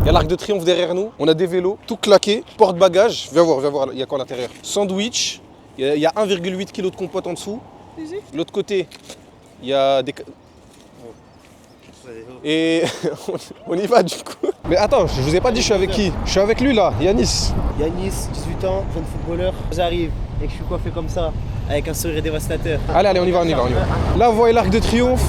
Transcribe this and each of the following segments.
Il y a l'Arc de Triomphe derrière nous, on a des vélos, tout claqué, porte-bagages, viens voir, il y a quoi à l'intérieur. Sandwich, il y a 1,8 kg de compote en dessous. De l'autre côté, il y a des... Et on y va du coup. Mais attends, je vous ai pas dit je suis avec qui. Je suis avec lui là, Yanis. Yanis, 18 ans, jeune footballeur. J'arrive et que je suis coiffé comme ça, avec un sourire dévastateur. Allez, on y va. Là, vous voyez l'Arc de Triomphe.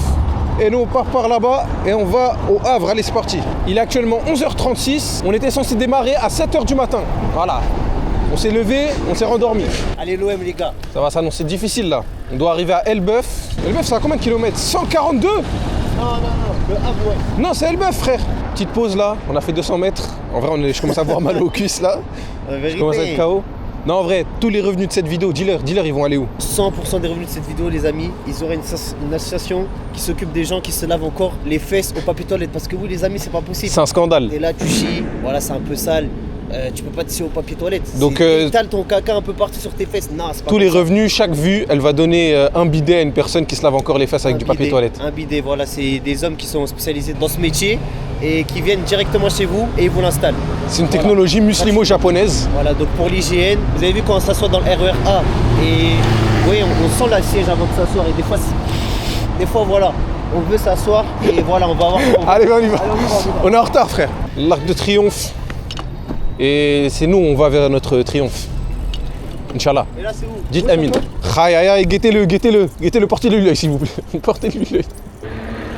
Et nous, on part par là-bas et on va au Havre. Allez, c'est parti. Il est actuellement 11h36. On était censé démarrer à 7h du matin. Voilà. On s'est levé, on s'est rendormi. Allez, l'OM, les gars. Ça va s'annoncer difficile là. On doit arriver à Elbeuf. Elbeuf, c'est à combien de kilomètres? 142? Non, le Havre, ouais. Non, c'est Elbeuf, frère. Petite pause là. On a fait 200 mètres. En vrai, je commence à avoir mal aux cuisses là. Je commence à être KO. Non, en vrai, tous les revenus de cette vidéo, dis-leur, ils vont aller où? 100% des revenus de cette vidéo, les amis, ils auraient une association qui s'occupe des gens qui se lavent encore les fesses au papier toilette. Parce que oui, les amis, c'est pas possible. C'est un scandale. Et là, tu chies, voilà, c'est un peu sale. Tu peux pas tisser au papier toilette. Donc, t'as ton caca un peu parti sur tes fesses. Non, c'est pas tous les ça. revenus, chaque vue, elle va donner un bidet à une personne qui se lave encore les fesses avec du papier toilette. Un bidet, voilà, c'est des hommes qui sont spécialisés dans ce métier et qui viennent directement chez vous et ils vous l'installent. C'est une technologie muslimo-japonaise. Voilà, donc pour l'hygiène, vous avez vu quand on s'assoit dans le RER A et oui, on sent la siège avant de s'asseoir et des fois voilà, on veut s'asseoir et voilà, on va avoir... Allez, on y va. On est en retard, frère. L'Arc de Triomphe. Et c'est nous, on va vers notre triomphe. Inch'Allah. Et là, c'est où? Dites Amin. Aïe, guettez-le, portez-lui l'œil s'il vous plaît. Portez-lui l'œil.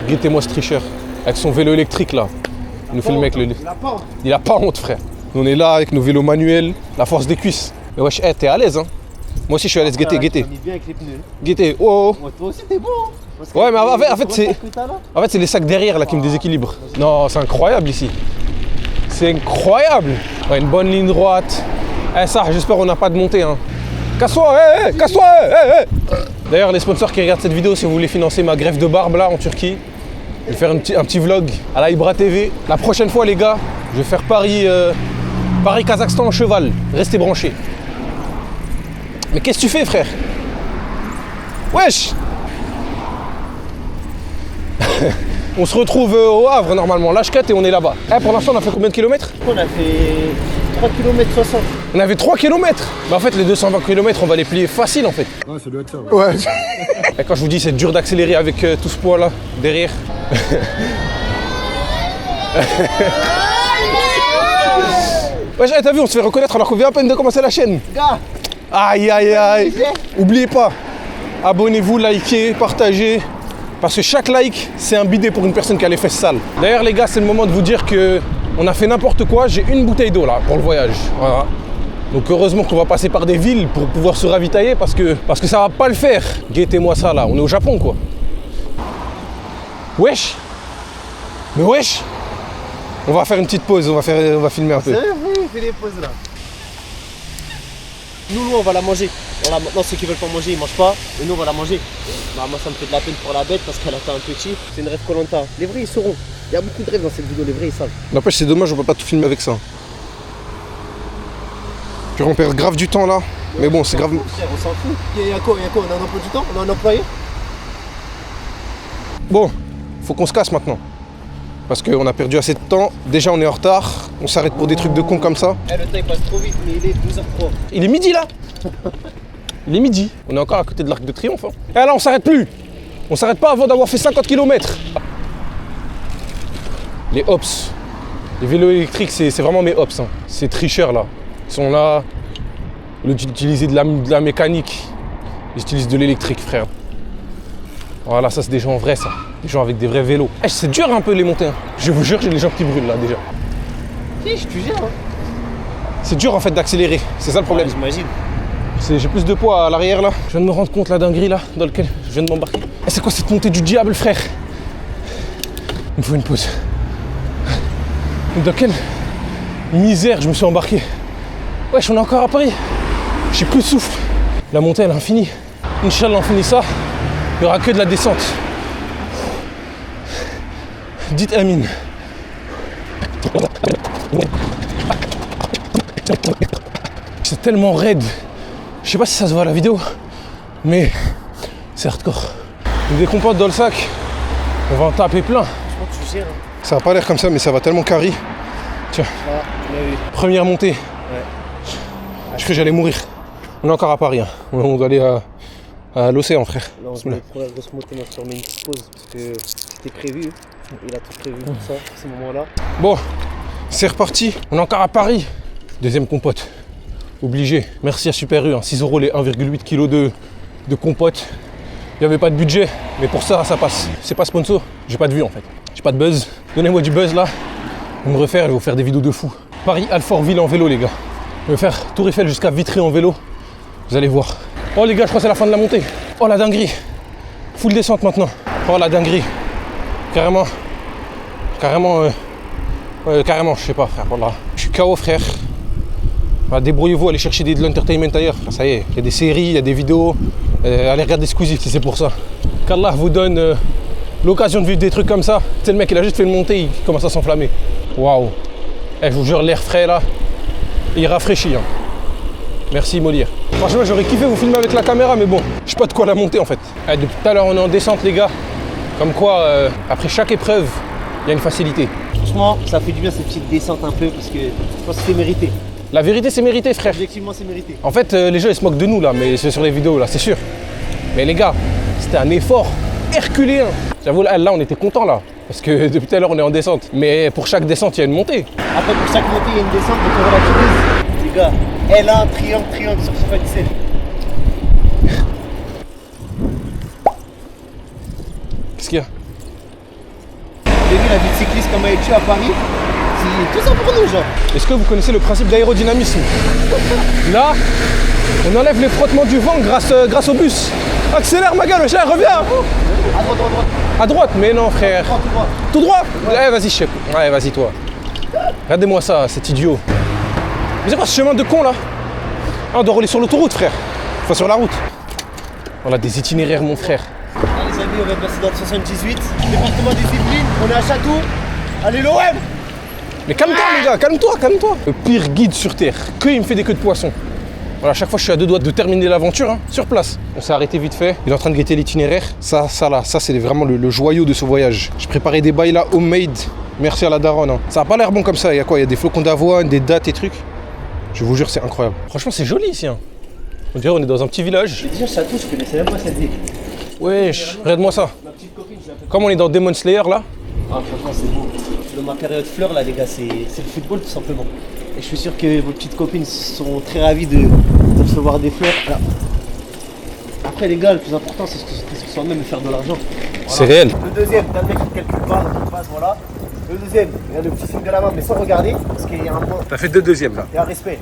Guettez-moi ce tricheur. Avec son vélo électrique là. Il nous fait le mec, il a pas honte, frère. On est là avec nos vélos manuels, la force des cuisses. Mais wesh, t'es à l'aise, hein? Moi aussi, je suis à l'aise. Guettez. Bien avec les pneus. Guettez. Oh. Toi aussi, t'es bon. Ouais, mais en fait, c'est les sacs derrière là qui me déséquilibrent. Non, c'est incroyable ici. C'est incroyable. Ouais, une bonne ligne droite. Ça, j'espère qu'on n'a pas de montée. Hein. Casse-toi, casse-toi. D'ailleurs, les sponsors qui regardent cette vidéo, si vous voulez financer ma greffe de barbe là en Turquie, je vais faire un petit vlog à la Ibra TV. La prochaine fois, les gars, je vais faire Paris-Kazakhstan en cheval. Restez branchés. Mais qu'est-ce que tu fais, frère? Wesh. On se retrouve au Havre normalement, l'H4 et on est là-bas. Pour l'instant, on a fait combien de kilomètres? On a fait 3 km 60. On avait 3 km. Mais en fait, les 220 km, on va les plier facile en fait. Ouais, ça doit être ça. Ouais. Et quand je vous dis c'est dur d'accélérer avec tout ce poids là derrière. Ouais, t'as vu, on se fait reconnaître alors qu'on vient à peine de commencer la chaîne. Gars. Aïe. Oubliez pas, abonnez-vous, likez, partagez. Parce que chaque like, c'est un bidet pour une personne qui a les fesses sales. D'ailleurs les gars, c'est le moment de vous dire que on a fait n'importe quoi. J'ai une bouteille d'eau là pour le voyage. Voilà. Donc heureusement qu'on va passer par des villes pour pouvoir se ravitailler parce que ça va pas le faire. Guettez-moi ça là, on est au Japon quoi. Wesh. Mais wesh. On va faire une petite pause, on va filmer un peu. C'est vrai, fais des pauses là. Nous, on va la manger. Voilà, maintenant, ceux qui veulent pas manger, ils mangent pas. Et nous, on va la manger. Bah, moi, ça me fait de la peine pour la bête parce qu'elle a fait un petit. C'est une rêve Koh-Lanta. Les vrais, ils sauront. Il y a beaucoup de rêves dans cette vidéo. Les vrais, ils savent. N'empêche, c'est dommage, on peut pas tout filmer avec ça. Puis on perd grave du temps là. Mais bon, c'est grave. On s'en fout. Il y a quoi? On a un emploi du temps? On a un employé? Bon, faut qu'on se casse maintenant. Parce qu'on a perdu assez de temps. Déjà, on est en retard. On s'arrête pour des trucs de cons comme ça. Le temps, il passe trop vite, mais il est 12h03. Il est midi là. Il est midi. On est encore à côté de l'Arc de Triomphe. Hein. Et là, on s'arrête plus. On s'arrête pas avant d'avoir fait 50 km. Les hops. Les vélos électriques, c'est vraiment mes hops. Hein. Ces tricheurs là. Ils sont là. Au lieu d'utiliser de la mécanique, ils utilisent de l'électrique, frère. Voilà, ça c'est des gens vrais, ça. Des gens avec des vrais vélos. C'est dur un peu les montées. Hein. Je vous jure, j'ai les jambes qui brûlent là déjà. Si, tu gères. Hein. C'est dur en fait d'accélérer. C'est ça le problème. Ouais, j'imagine. J'ai plus de poids à l'arrière là. Je viens de me rendre compte la dinguerie là dans lequel je viens de m'embarquer. C'est quoi cette montée du diable, frère? Il me faut une pause. Dans quelle misère je me suis embarqué. Wesh, on est encore à Paris. J'ai plus de souffle. La montée elle est infinie. Inch'Allah, on finit ça. Il n'y aura que de la descente. Dites Amin. C'est tellement raide. Je sais pas si ça se voit à la vidéo, mais c'est hardcore. Des compotes dans le sac, on va en taper plein. Je crois que tu gères. Hein. Ça a pas l'air comme ça, mais ça va tellement carré. Tiens, première montée. Ouais. Je crois que j'allais mourir. On est encore à Paris. Hein. On doit aller à l'océan, frère. Là, on va pour la grosse montée, on se remet une petite pause parce que c'était prévu. Il a tout prévu pour ça, à ce moment-là. Bon, c'est reparti. On est encore à Paris. Deuxième compote. Obligé. Merci à Super U. Hein. 6 € les 1,8 kg de compote. Il n'y avait pas de budget, mais pour ça, ça passe. C'est pas sponsor. J'ai pas de vue en fait. J'ai pas de buzz. Donnez-moi du buzz là. Je vais me refaire, je vais vous faire des vidéos de fou. Paris Alfortville en vélo, les gars. Je vais faire Tour Eiffel jusqu'à Vitry en vélo. Vous allez voir. Oh les gars, je crois que c'est la fin de la montée. Oh la dinguerie. Full descente maintenant. Oh la dinguerie. Carrément, je sais pas frère. Voilà. Je suis KO frère. Bah, débrouillez-vous, allez chercher de l'entertainment ailleurs. Ça y est, il y a des séries, il y a des vidéos. Allez regarder Squeezie si c'est pour ça. Qu'Allah vous donne l'occasion de vivre des trucs comme ça. Tu sais, le mec il a juste fait une montée, il commence à s'enflammer. Waouh. Je vous jure, l'air frais là, il rafraîchit. Hein. Merci Molière. Franchement, j'aurais kiffé vous filmer avec la caméra, mais bon, je sais pas de quoi la monter en fait. Depuis tout à l'heure, on est en descente, les gars. Comme quoi, après chaque épreuve, il y a une facilité. Franchement, ça fait du bien cette petite descente un peu parce que je pense que c'est mérité. La vérité, c'est mérité, frère. Objectivement, c'est mérité. En fait, les gens ils se moquent de nous là, mais c'est sur les vidéos là, c'est sûr. Mais les gars, c'était un effort herculéen. J'avoue, là, on était contents là. Parce que depuis tout à l'heure, on est en descente. Mais pour chaque descente, il y a une montée. Après, pour chaque montée, il y a une descente, donc on relativise. Les gars, L1, triangle sur ce Fadicel. Qu'est-ce qu'il y a? J'ai vu la vie de cycliste comme elle est tuée à Paris. C'est tout ça pour nous, genre. Est-ce que vous connaissez le principe d'aérodynamisme? Là, on enlève les frottements du vent grâce au bus. Accélère ma gueule, le chien, reviens. À droite. À droite, mais non frère. Tout droit. Tout droit? Ouais, vas-y, chef. Ouais, vas-y, toi. Regardez-moi ça, cet idiot. Mais c'est quoi ce chemin de con là? Ah, on doit rouler sur l'autoroute, frère. Enfin, sur la route. On a des itinéraires, mon frère. Allez, les amis, on va passer dans le 78. Département des Yvelines, on est à Château. Allez, l'OM. Mais calme-toi, les gars, calme-toi. Le pire guide sur terre. Que il me fait des queues de poisson. Voilà, à chaque fois, je suis à deux doigts de terminer l'aventure, hein, sur place. On s'est arrêté vite fait. Il est en train de guetter l'itinéraire. Ça, c'est vraiment le joyau de ce voyage. J'ai préparé des bails là, homemade. Merci à la daronne. Hein. Ça a pas l'air bon comme ça. Il y a quoi? Il y a des flocons d'avoine, des dattes et trucs. Je vous jure, c'est incroyable. Franchement, c'est joli ici. Hein. On dirait on est dans un petit village. Déjà, Château, je connaissais même pas cette ville. Wesh, regarde-moi ça. Ma petite copine, je l'appelle. Comme on est dans Demon Slayer là. Ah, franchement, c'est beau. Dans ma période fleur, là, les gars, c'est le football tout simplement. Et je suis sûr que vos petites copines sont très ravies de recevoir des fleurs. Alors, après, les gars, le plus important, c'est ce que soi-même et faire de l'argent. Voilà. C'est réel. Le deuxième, t'as le mec qui calcule pas, donc il passe, voilà. Le deuxième, il y a le petit signe de la main, mais sans regarder, parce qu'il y a un point. T'as fait 2 deuxièmes là. Il y a un respect.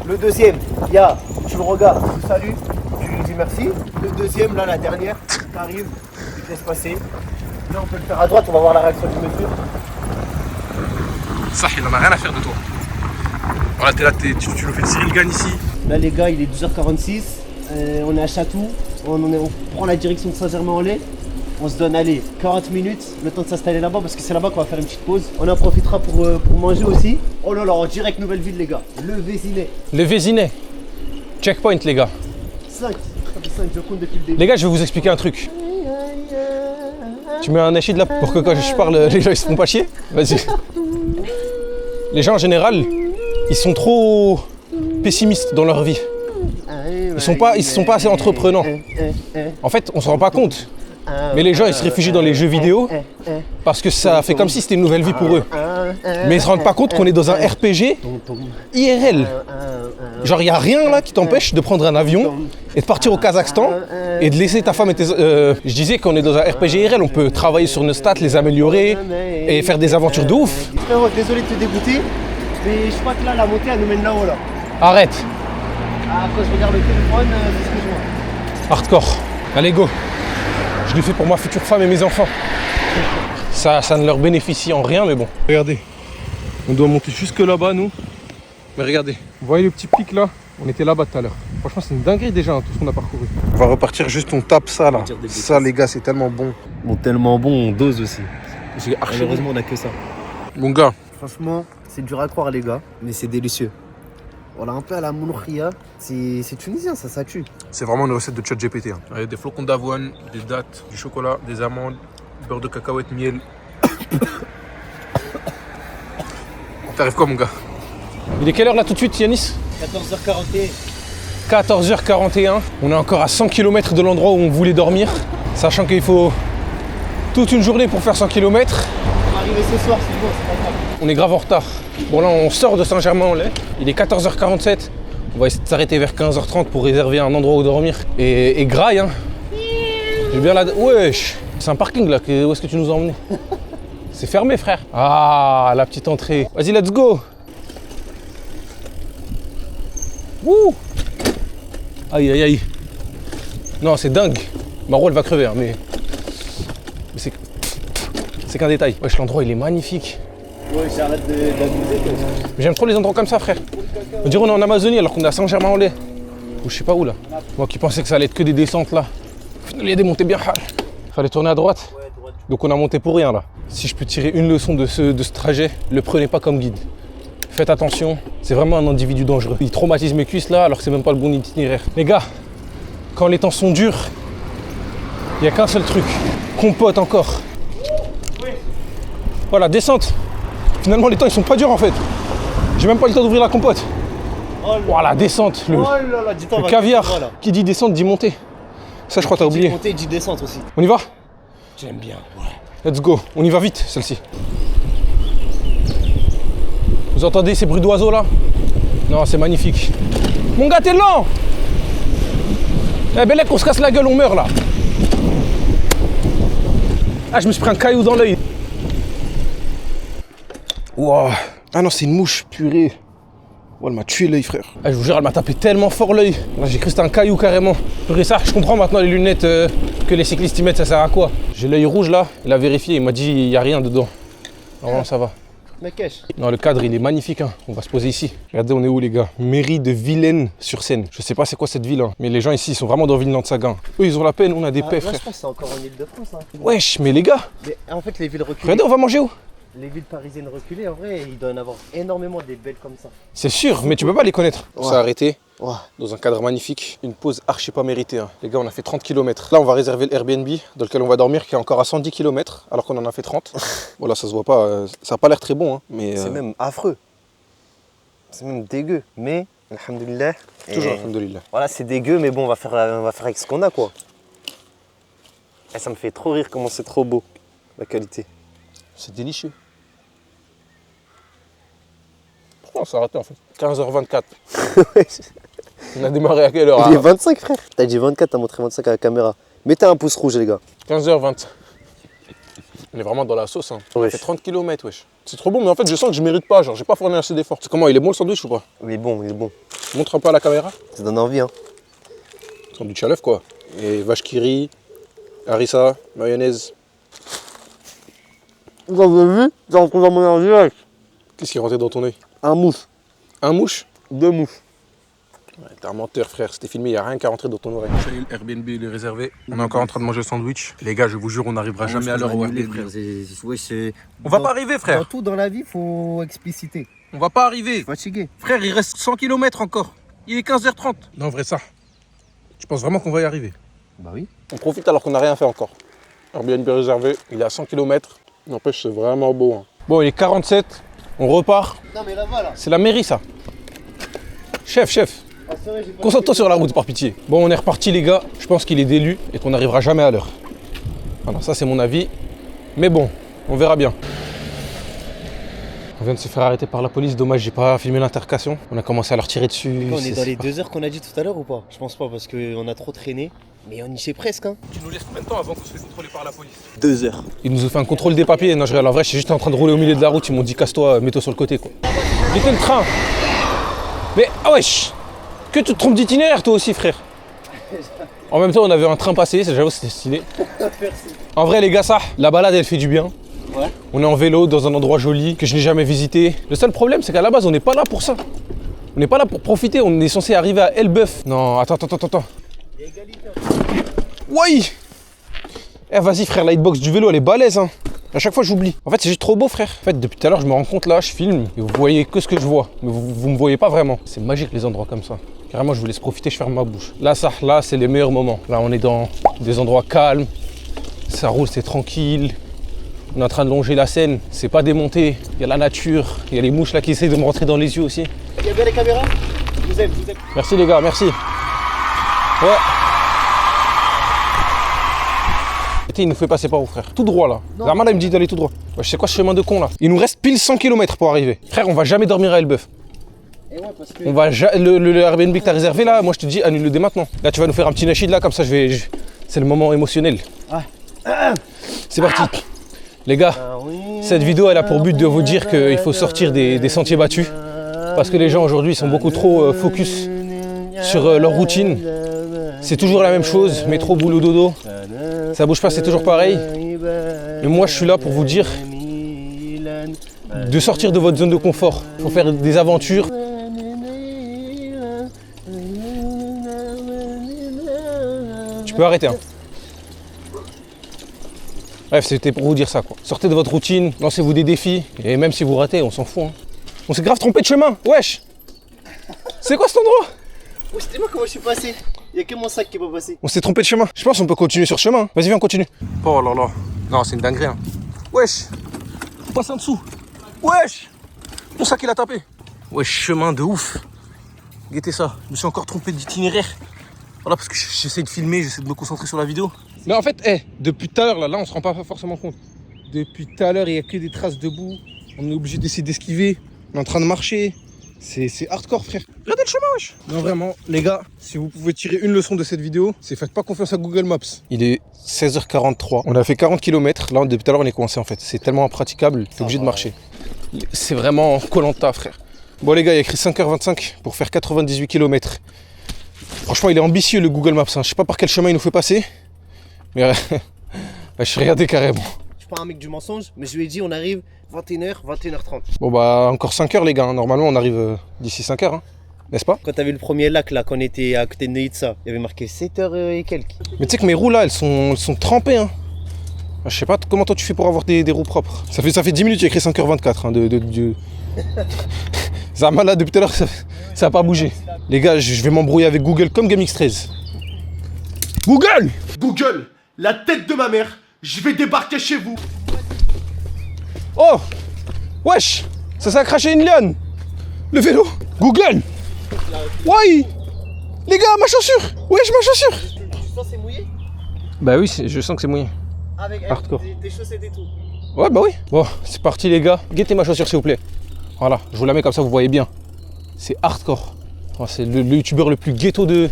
Le deuxième, il y a, tu le regardes, tu le salues, tu lui dis merci. Le deuxième, là, la dernière, t'arrives, tu te laisses passer. Là, on peut le faire à droite, on va voir la réaction du mesure. Ça, il en a rien à faire de toi. Voilà, t'es là, tu nous fais le Cyril Gagne ici. Là, les gars, il est 12h46. On est à Château. On prend la direction de Saint-Germain-en-Laye. On se donne, allez, 40 minutes, le temps de s'installer là-bas, parce que c'est là-bas qu'on va faire une petite pause. On en profitera pour manger aussi. Oh là là, en direct nouvelle ville, les gars. Le Vésinet. Le Vésinet. Checkpoint, les gars. 5. Ça fait 5, je compte depuis le début. Les gars, je vais vous expliquer un truc. Tu mets un nachid là pour que quand je parle, les gens ils se font pas chier? Vas-y. Les gens en général, ils sont trop pessimistes dans leur vie. Ils sont pas assez entreprenants. En fait, on se rend pas compte. Mais les gens ils se réfugient dans les jeux vidéo parce que ça fait comme si c'était une nouvelle vie pour eux. Mais ils se rendent pas compte qu'on est dans un RPG IRL. Genre il y a rien là qui t'empêche de prendre un avion et de partir au Kazakhstan et de laisser ta femme et tes... Je disais qu'on est dans un RPG IRL, on peut travailler sur nos stats, les améliorer et faire des aventures de ouf. Frérot, désolé de te dégoûter, mais je crois que là la montée elle nous mène là-haut là. Arrête. Ah, quand je regarde le téléphone, c'est ce que je vois. Hardcore. Allez go. Je le fais pour ma future femme et mes enfants. Ça ne leur bénéficie en rien, mais bon. Regardez, on doit monter jusque là-bas, nous. Mais regardez, vous voyez le petit pic là? On était là-bas tout à l'heure. Franchement, c'est une dinguerie déjà, hein, tout ce qu'on a parcouru. On va repartir juste, on tape ça là. Ça, les gars, c'est tellement bon. Bon, tellement bon, on dose aussi. Malheureusement, on n'a que ça. Mon gars. Franchement, c'est dur à croire, les gars, mais c'est délicieux. Voilà, un peu à la mouloukhia. C'est tunisien, ça tue. C'est vraiment une recette de ChatGPT. Hein. Il y a des flocons d'avoine, des dattes, du chocolat, des amandes, beurre de cacahuète, miel. T'arrives quoi, mon gars? Il est quelle heure là tout de suite, Yanis? 14h41. 14h41. On est encore à 100 km de l'endroit où on voulait dormir. Sachant qu'il faut toute une journée pour faire 100 km. On va arriver ce soir, c'est bon, c'est pas grave. On est grave en retard. Bon là, on sort de Saint-Germain-en-Laye. Il est 14h47. On va essayer de s'arrêter vers 15h30 pour réserver un endroit où dormir. Et graille, hein. J'ai bien la... Wesh. C'est un parking là, où est-ce que tu nous as emmenés? C'est fermé, frère. Ah, la petite entrée. Vas-y, let's go. Wouh. Aïe, aïe, aïe. Non, c'est dingue. Maro, elle va crever, hein, mais c'est qu'un détail. Wesh, l'endroit, il est magnifique. Ouais, j'arrête d'abuser. Mais j'aime trop les endroits comme ça, frère. On dirait qu'on est en Amazonie alors qu'on est à Saint-Germain-en-Laye. Ou je sais pas où, là. Moi qui pensais que ça allait être que des descentes, là. Au final, il y a des montées bien. Fallait tourner à droite. Ouais, droite. Donc on a monté pour rien, là. Si je peux tirer une leçon de ce trajet, le prenez pas comme guide. Faites attention, c'est vraiment un individu dangereux. Il traumatise mes cuisses là alors que c'est même pas le bon itinéraire. Les gars, quand les temps sont durs, il n'y a qu'un seul truc. Compote encore. Voilà, descente. Finalement les temps ils sont pas durs en fait. J'ai même pas eu le temps d'ouvrir la compote. Oh là Voilà, descente. Le là, dis-toi, le caviar. Qui dit descente dit montée. Ça je crois que t'as oublié. Monter, dit descente aussi. On y va? J'aime bien. Let's go. On y va vite celle-ci. Vous entendez ces bruits d'oiseaux là? Non, c'est magnifique. Mon gars, t'es lent! Eh Bellec, on se casse la gueule, on meurt là. Ah, je me suis pris un caillou dans l'œil. Wow. Ah non, c'est une mouche, purée. Oh, elle m'a tué l'œil, frère. Ah, je vous jure, elle m'a tapé tellement fort l'œil. J'ai cru que c'était un caillou carrément. Purée, ça, je comprends maintenant les lunettes que les cyclistes y mettent, ça sert à quoi? J'ai l'œil rouge là, il a vérifié, il m'a dit il n'y a rien dedans. Normalement, ça va. Non, le cadre il est magnifique, hein. On va se poser ici. Regardez, on est où les gars? Mairie de Vilaine-sur-Seine. Je sais pas c'est quoi cette ville, hein. Mais les gens ici ils sont vraiment dans Villeneuve-Sagan. Eux ils ont la peine, on a des paix, Là, frère. je pense que c'est encore en Ile-de-France. Hein. Wesh, mais les gars, Mais en fait, les villes reculées, regardez, on va manger où? les villes parisiennes reculées, en vrai, il doit y en avoir énormément des belles comme ça. C'est sûr, mais tu peux pas les connaître. On Ouais. s'est arrêté Ouais. dans un cadre magnifique. Une pause archi pas méritée, hein. Les gars, on a fait 30 km. Là, on va réserver le Airbnb dans lequel on va dormir qui est encore à 110 km alors qu'on en a fait 30. Voilà, ça se voit pas. Ça a pas l'air très bon, hein. Mais C'est même affreux. C'est même dégueu. Mais, alhamdoulilah. toujours, alhamdoulilah. Voilà, c'est dégueu, mais bon, on va faire avec ce qu'on a, quoi. Et ça me fait trop rire comment c'est trop beau, la qualité. C'est délicieux. Pourquoi on s'est arrêté en fait? 15h24. On a démarré à quelle heure? Il est 25, frère. T'as dit 24, t'as montré 25 à la caméra. Mettez un pouce rouge, les gars. 15h20. On est vraiment dans la sauce, hein. On a Wesh. fait 30 km, wesh. C'est trop bon, mais en fait, je sens que je mérite pas, genre, j'ai pas fourni assez d'efforts. C'est comment, il est bon le sandwich ou pas? Il est bon, il est bon. Montre un peu à la caméra. Ça donne envie, hein. Sandwich à l'œuf, quoi. Et vache qui rit, harissa, mayonnaise. Vous avez vu? T'es en train dans mon direct. Qu'est-ce qui est rentré dans ton œil? Un mouche. Un mouche? 2 mouches. Ouais, t'es un menteur, frère. C'était filmé, il n'y a rien qui a rentré dans ton oreille. Airbnb, il est réservé. On est encore en train de manger le sandwich. Les gars, je vous jure, on n'arrivera jamais à l'heure au Airbnb. On va pas arriver, frère. Dans tout dans la vie, faut expliciter. On va pas arriver. Fatigué. Frère, il reste 100 km encore. Il est 15h30. Non, vrai, ça. Tu penses vraiment qu'on va y arriver? Bah oui. On profite alors qu'on n'a rien fait encore. Airbnb réservé, il est à 100 km. N'empêche, c'est vraiment beau, hein. Bon, il est 47. On repart. Non, mais là-bas, là. C'est la mairie, ça. Chef. Ah, c'est vrai, j'ai pas Concentre-toi sur la route, par pitié. Bon, on est reparti, les gars. Je pense qu'il est délu et qu'on n'arrivera jamais à l'heure. Voilà, ça, c'est mon avis. Mais bon, on verra bien. On vient de se faire arrêter par la police. Dommage, j'ai pas filmé l'intercation. On a commencé à leur tirer dessus. On est dans les 2 heures qu'on a dit tout à l'heure ou pas? Je pense pas parce qu'on a trop traîné. Mais on y est presque, hein. Tu nous laisses combien de temps avant qu'on se fasse contrôler par la police? 2 heures. Ils nous ont fait un contrôle des papiers. Non, je regarde, en vrai, je suis juste en train de rouler au milieu de la route. Ils m'ont dit casse-toi, mets-toi sur le côté, quoi. Mettez le train. Mais, ah wesh, que tu te trompes d'itinéraire, toi aussi, frère. En même temps, on avait un train passé, j'avoue, c'était stylé. En vrai, les gars, ça, la balade, elle fait du bien. Ouais. On est en vélo dans un endroit joli que je n'ai jamais visité. Le seul problème, c'est qu'à la base, on n'est pas là pour ça. On n'est pas là pour profiter. On est censé arriver à Elbeuf. Non, attends. Oui. Eh, vas-y, frère, la hitbox du vélo, elle est balèze, hein. À chaque fois, j'oublie. En fait, c'est juste trop beau, frère. En fait, depuis tout à l'heure, je me rends compte là, je filme et vous voyez que ce que je vois. Mais vous me voyez pas vraiment. C'est magique, les endroits comme ça. Carrément, je vous laisse profiter, je ferme ma bouche. Là, c'est les meilleurs moments. Là, on est dans des endroits calmes. Ça roule, c'est tranquille. On est en train de longer la Seine, c'est pas démonté. Il y a la nature, il y a les mouches là qui essayent de me rentrer dans les yeux aussi. Il y a bien les caméras. Je vous aime. Merci les gars, merci. Ouais. Il nous fait passer par où, frère? Tout droit là. Zama là, il me dit d'aller tout droit. Ouais, je sais quoi ce chemin de con là? Il nous reste pile 100 km pour arriver. Frère, on va jamais dormir à Elbeuf. Et ouais, parce que... On va le Airbnb que t'as réservé là, moi je te dis annule-le dès maintenant. Là tu vas nous faire un petit nachid là, comme ça c'est le moment émotionnel. C'est parti. Les gars, cette vidéo elle a pour but de vous dire qu'il faut sortir des sentiers battus. Parce que les gens aujourd'hui sont beaucoup trop focus sur leur routine. C'est toujours la même chose, métro, boulot, dodo. Ça bouge pas, c'est toujours pareil. Et moi je suis là pour vous dire de sortir de votre zone de confort. Il faut faire des aventures. Tu peux arrêter hein. Bref, c'était pour vous dire ça quoi. Sortez de votre routine, lancez-vous des défis. Et même si vous ratez, on s'en fout hein. On s'est grave trompé de chemin, wesh. C'est quoi cet endroit? Oh, c'était moi comment je suis passé. Il y a que mon sac qui est pas passé. On s'est trompé de chemin. Je pense qu'on peut continuer sur chemin. Vas-y, viens, on continue. Oh là là. Non, c'est une dinguerie. Hein. Wesh. On passe en dessous. Wesh. Mon sac, il a tapé. Wesh, chemin de ouf. Guettez ça. Je me suis encore trompé d'itinéraire. Voilà, parce que j'essaie de filmer, j'essaie de me concentrer sur la vidéo. Mais en fait, depuis tout à l'heure, là, on se rend pas forcément compte. Depuis tout à l'heure, il n'y a que des traces de boue. On est obligé d'essayer d'esquiver. On est en train de marcher. C'est hardcore, frère. Regardez le chemin, wesh. Non, vraiment, les gars, si vous pouvez tirer une leçon de cette vidéo, c'est faites pas confiance à Google Maps. Il est 16h43. On a fait 40 km. Là, depuis tout à l'heure, on est coincé, en fait. C'est tellement impraticable, t'es obligé de marcher. C'est vraiment Koh-Lanta, frère. Bon, les gars, il y a écrit 5h25 pour faire 98 km. Franchement, il est ambitieux, le Google Maps. Hein. Je sais pas par quel chemin il nous fait passer. Mais je suis regardé carrément. Je suis pas un mec du mensonge, mais je lui ai dit on arrive 21h, 21h30. Bon bah encore 5h les gars, normalement on arrive d'ici 5h, hein. N'est-ce pas? Quand t'as vu le premier lac là, quand on était à côté de Neitsa, il y avait marqué 7h et quelques. Mais tu sais que mes roues là, elles sont trempées hein. Je sais pas comment toi tu fais pour avoir des roues propres. Ça fait 10 minutes, il y a écrit 5h24 hein, Zama là depuis tout à l'heure, ça a pas bougé. Les gars, je vais m'embrouiller avec Google comme GameX13. Google! Google, la tête de ma mère, je vais débarquer chez vous. Oh! Wesh! Ça s'est craché une liane! Le vélo! Google! Ouais! Les gars, ma chaussure! Wesh, ma chaussure! Tu sens c'est mouillé? Bah oui, je sens que c'est mouillé. Avec hardcore. Des chaussettes et tout. Ouais, bah oui. Bon, c'est parti les gars. Guettez ma chaussure s'il vous plaît. Voilà, je vous la mets comme ça, vous voyez bien. C'est hardcore. Oh, c'est le youtubeur le plus ghetto de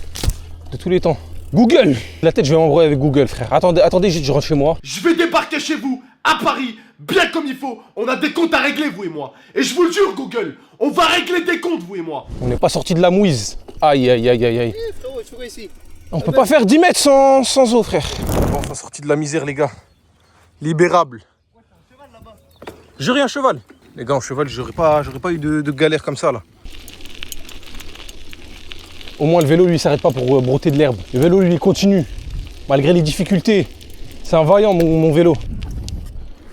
tous les temps. Google! La tête, je vais m'embrouiller avec Google, frère. Attendez, je rentre chez moi. Je vais débarquer chez vous, à Paris, bien comme il faut. On a des comptes à régler, vous et moi. Et je vous le jure, Google, on va régler des comptes, vous et moi. On n'est pas sorti de la mouise. Aïe, aïe, aïe, aïe, aïe. Frérot, tu vois ici. On peut pas faire 10 mètres sans eau, frère. Bon, enfin sorti de la misère, les gars. Libérable. J'aurais un cheval. Les gars, en cheval, j'aurais pas eu de galère comme ça, là. Au moins, le vélo, lui, il s'arrête pas pour broter de l'herbe. Le vélo, lui, il continue. Malgré les difficultés. C'est un vaillant, mon vélo.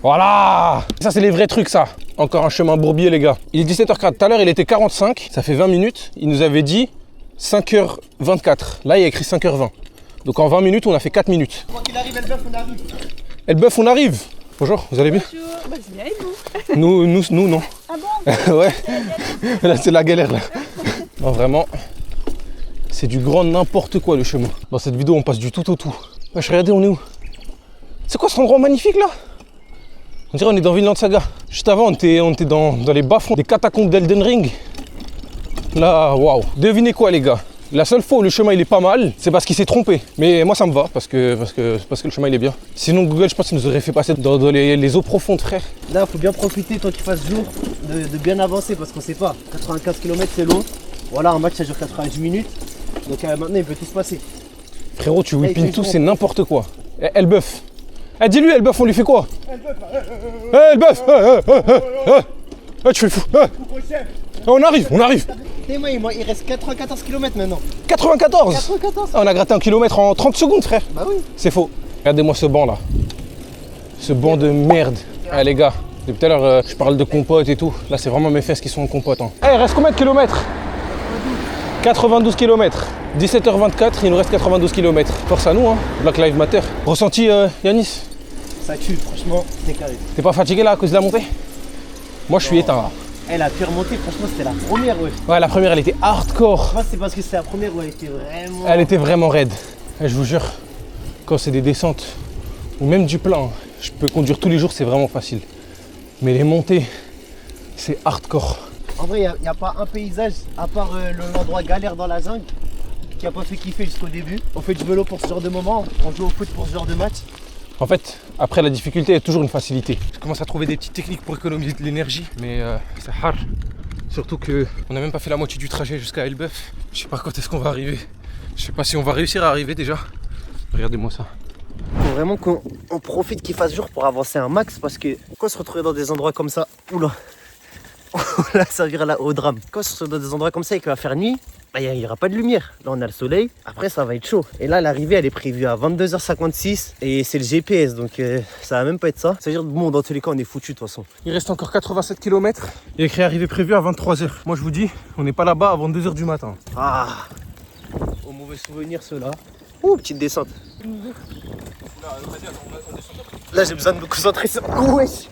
Voilà! Ça, c'est les vrais trucs, ça. Encore un chemin bourbier, les gars. Il est 17h04. Tout à l'heure, il était 45. Ça fait 20 minutes. Il nous avait dit 5h24. Là, il y a écrit 5h20. Donc, en 20 minutes, on a fait 4 minutes. Quand il arrive, Elbeuf, on arrive. Elbeuf, on arrive. Bonjour, vous allez bien? Bonjour, bah, c'est bien et vous? Nous, non. Ah bon? Ouais. Là, c'est la galère, là. Non, vraiment. C'est du grand n'importe quoi, le chemin. Dans cette vidéo, on passe du tout au tout. Wesh, regardez, on est où? C'est quoi cet endroit magnifique, là? On dirait on est dans Vinland Saga. Juste avant, on était dans les bas-fonds des catacombes d'Elden Ring. Là, waouh. Devinez quoi, les gars? La seule fois où le chemin il est pas mal, c'est parce qu'il s'est trompé. Mais moi ça me va, parce que le chemin il est bien. Sinon Google, je pense qu'il nous aurait fait passer dans les eaux profondes, frère. Là, faut bien profiter, tant qu'il fasse jour, de bien avancer, parce qu'on sait pas. 95 km, c'est long. Voilà, un match, ça dure 90 minutes. Donc maintenant, il peut tout se passer. Frérot, tu whippines tout, c'est n'importe quoi. Elbeuf. Dis-lui, Elbeuf, on lui fait quoi? Elbeuf. Tu fais le fou. On arrive. Et moi, il reste 94 km maintenant. 94. 94. On a gratté un kilomètre en 30 secondes, frère. Bah oui. C'est faux. Regardez-moi ce banc là. Ce banc de merde. Ah les gars, depuis tout à l'heure, je parle de compote et tout. Là, c'est vraiment mes fesses qui sont en compote. Hein. Il reste combien de kilomètres? 92 km. 17h24, il nous reste 92 km. Force à nous, hein. Black Lives Matter. Ressenti, Yanis? Ça tue, franchement, c'est carré. T'es pas fatigué là à cause de la montée? Moi je suis éteint là. La pire montée, franchement, c'était la première, ouais. Ouais, la première elle était hardcore. Moi, c'est parce que c'est la première où elle était vraiment. Elle était vraiment raide. Et je vous jure, quand c'est des descentes ou même du plein, je peux conduire tous les jours, c'est vraiment facile. Mais les montées, c'est hardcore. En vrai, il n'y a pas un paysage, à part l'endroit galère dans la jungle, qui a pas fait kiffer jusqu'au début. On fait du vélo pour ce genre de moment, on joue au foot pour ce genre de match. En fait, après la difficulté, il y a toujours une facilité. Je commence à trouver des petites techniques pour économiser de l'énergie, mais c'est hard. Surtout qu'on n'a même pas fait la moitié du trajet jusqu'à Elbeuf. Je sais pas quand est-ce qu'on va arriver. Je sais pas si on va réussir à arriver déjà. Regardez-moi ça. Faut vraiment qu'on profite qu'il fasse jour pour avancer un max, parce que quand on se retrouve dans des endroits comme ça, oula, là ça vire au drame. Quand on se retrouve dans des endroits comme ça et qu'il va faire nuit, il n'y aura pas de lumière. Là, on a le soleil. Après, ça va être chaud. Et là, l'arrivée, elle est prévue à 22h56. Et c'est le GPS, donc ça va même pas être ça. C'est-à-dire, bon, dans tous les cas, on est foutu de toute façon. Il reste encore 87 km. Il y a écrit arrivée prévue à 23h. Moi, je vous dis, on n'est pas là-bas avant 2h du matin. Ah, au mauvais souvenir, ceux-là. Ouh, petite descente. Là, j'ai besoin de me concentrer sur... Oh, wesh.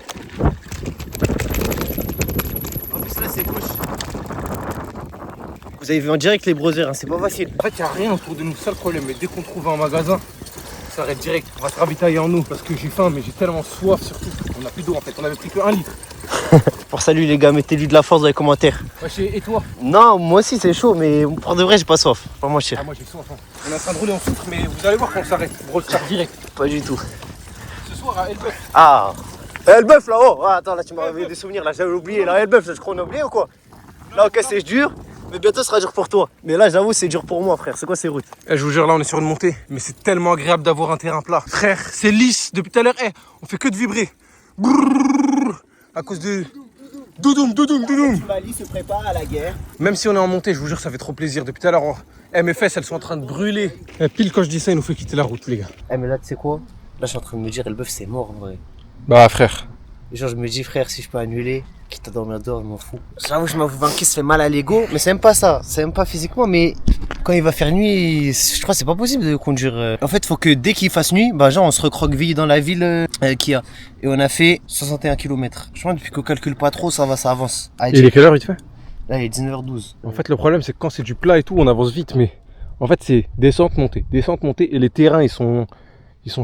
En plus, là, c'est gauche. Vous avez vu en direct les brothers, hein, c'est pas facile. En fait, il n'y a rien autour de nous, c'est ça le problème. Mais dès qu'on trouve un magasin, ça arrête direct. On va se ravitailler en eau parce que j'ai faim, mais j'ai tellement soif surtout. On n'a plus d'eau en fait, on avait pris que 1 litre. Pour salut les gars, mettez-lui de la force dans les commentaires. Ouais, et toi? Non, moi aussi c'est chaud, mais pour de vrai, j'ai pas soif. Pas mentir. Ah, moi j'ai soif. Hein. On est en train de rouler en soufre, mais vous allez voir quand on s'arrête. Roll start direct. Pas du tout. Ce soir à Elbeuf. Ah, Elbeuf là-haut. Ah, attends, là tu m'as réveillé des souvenirs, là j'avais oublié. Là, Elbeuf, je crois qu'on a oublié ou quoi? Là, ok, c'est dur. Mais bientôt, ce sera dur pour toi. Mais là, j'avoue, c'est dur pour moi, frère. C'est quoi ces routes? Je vous jure, là, on est sur une montée. Mais c'est tellement agréable d'avoir un terrain plat. Frère, c'est lisse. Depuis tout à l'heure, on fait que de vibrer. Brrr, à cause de... Doudoum. Mali se prépare à la guerre. Même si on est en montée, je vous jure, ça fait trop plaisir. Depuis tout à l'heure, mes fesses, elles sont en train de brûler. Et pile quand je dis ça, il nous fait quitter la route, les gars. Mais là, tu sais quoi? Là, je suis en train de me dire, Elbeuf, c'est mort, en vrai. Bah, frère. Genre, je me dis, frère, si je peux annuler, quitte à dormir dehors, je m'en fous. J'avoue, je m'avoue vaincu, ça fait mal à l'ego, mais c'est même pas ça. C'est même pas physiquement, mais quand il va faire nuit, je crois que c'est pas possible de conduire. En fait, faut que dès qu'il fasse nuit, bah, genre, on se recroqueville dans la ville qu'il y a. Et on a fait 61 km. Je crois que depuis qu'on calcule pas trop, ça va, ça avance. Et il est quelle heure, il te fait? Là, il est 19h12. En fait, le problème, c'est que quand c'est du plat et tout, on avance vite, mais en fait, c'est descente, montée, et les terrains, ils sont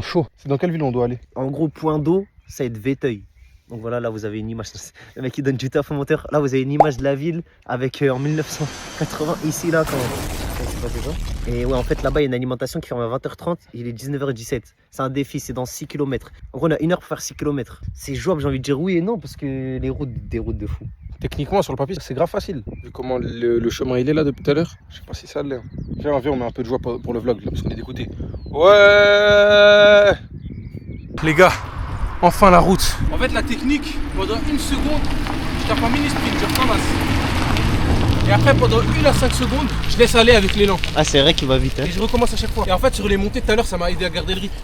chauds. C'est dans quelle ville on doit aller? En gros, point d'eau, ça va être Véteuil. Donc voilà, là vous avez une image, le mec qui donne du taf au moteur. Là vous avez une image de la ville avec en 1980, ici là quand c'est passé ça. Et ouais, en fait là-bas il y a une alimentation qui ferme à 20h30, il est 19h17. C'est un défi, c'est dans 6 km. En gros on a 1 heure pour faire 6 km. C'est jouable, j'ai envie de dire oui et non parce que les routes, des routes de fou. Techniquement sur le papier c'est grave facile. Vu comment le chemin il est là depuis tout à l'heure, je sais pas si ça l'est. Viens, on met un peu de joie pour le vlog là parce qu'on est dégoûté. Ouais les gars, enfin la route. En fait la technique, pendant 1 seconde, je tape un mini sprint, je ramasse. Et après pendant 1 à 5 secondes, je laisse aller avec l'élan. Ah c'est vrai qu'il va vite hein. Et je recommence à chaque fois. Et en fait sur les montées tout à l'heure ça m'a aidé à garder le rythme.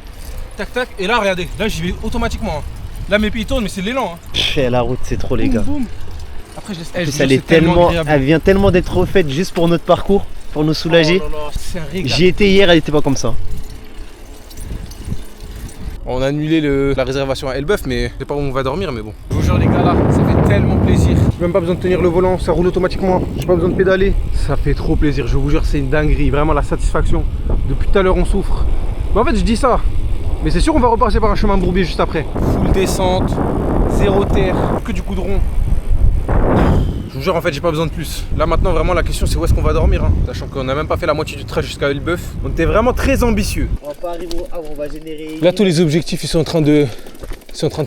Tac tac, et là regardez, là j'y vais automatiquement. Hein. Là mes pieds tournent mais c'est l'élan. Hein. La route c'est trop les gars. Boum. Après je laisse. Elle est tellement, elle vient tellement d'être refaite juste pour notre parcours, pour nous soulager. Oh là là, c'est un régal. J'y étais hier, elle était pas comme ça. On a annulé la réservation à Elbeuf, mais je sais pas où on va dormir, mais bon. Je vous jure les gars là, ça fait tellement plaisir. J'ai même pas besoin de tenir le volant, ça roule automatiquement. J'ai pas besoin de pédaler. Ça fait trop plaisir, je vous jure, c'est une dinguerie. Vraiment la satisfaction. Depuis tout à l'heure on souffre. Mais en fait je dis ça, mais c'est sûr on va repasser par un chemin bourbier juste après. Full descente, zéro terre, que du goudron. Je vous jure, en fait, j'ai pas besoin de plus. Là, maintenant, vraiment, la question, c'est où est-ce qu'on va dormir. Hein, sachant qu'on n'a même pas fait la moitié du trajet jusqu'à Elbeuf. On était vraiment très ambitieux. On va pas arriver où on va générer. Là, tous les objectifs, ils sont en train de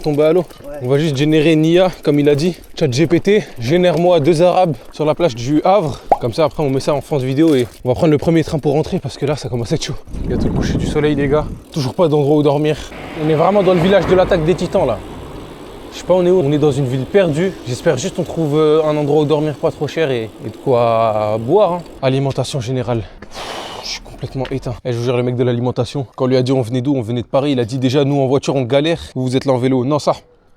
tomber à l'eau. Ouais. On va juste générer une IA, comme il a dit. ChatGPT, génère-moi 2 Arabes sur la plage du Havre. Comme ça, après, on met ça en France vidéo et on va prendre le premier train pour rentrer parce que là, ça commence à être chaud. Il y a tout le coucher du soleil, les gars. Toujours pas d'endroit où dormir. On est vraiment dans le village de l'attaque des Titans, là. Je sais pas on est où, on est dans une ville perdue. J'espère juste qu'on trouve un endroit où dormir pas trop cher et de quoi boire. Hein. Alimentation générale. Je suis complètement éteint. Et je vous jure, le mec de l'alimentation, quand on lui a dit on venait d'où, on venait de Paris, il a dit déjà nous en voiture on galère, vous êtes là en vélo. Non ça,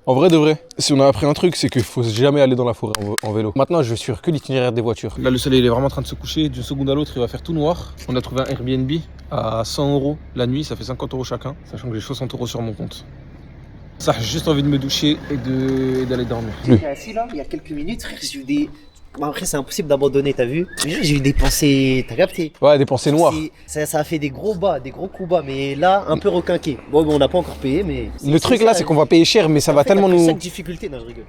en vrai de vrai, si on a appris un truc, c'est qu'il faut jamais aller dans la forêt en vélo. Maintenant je vais suivre que l'itinéraire des voitures. Là le soleil il est vraiment en train de se coucher, d'une seconde à l'autre il va faire tout noir. On a trouvé un Airbnb à 100 € la nuit, ça fait 50 € chacun, sachant que j'ai 60 € sur mon compte. Ça, j'ai juste envie de me doucher et d'aller dormir. J'étais assis là, il y a quelques minutes, frère, j'ai eu des... Bon, après, c'est impossible d'abandonner, t'as vu? J'ai eu des pensées, t'as capté? Ouais, des pensées noires. Ça a fait des gros bas, des gros coups bas, mais là, un peu requinqué. Bon, on n'a pas encore payé, mais... Le truc là, c'est qu'on va payer cher, mais ça va tellement nous... Chaque difficulté, non, je rigole.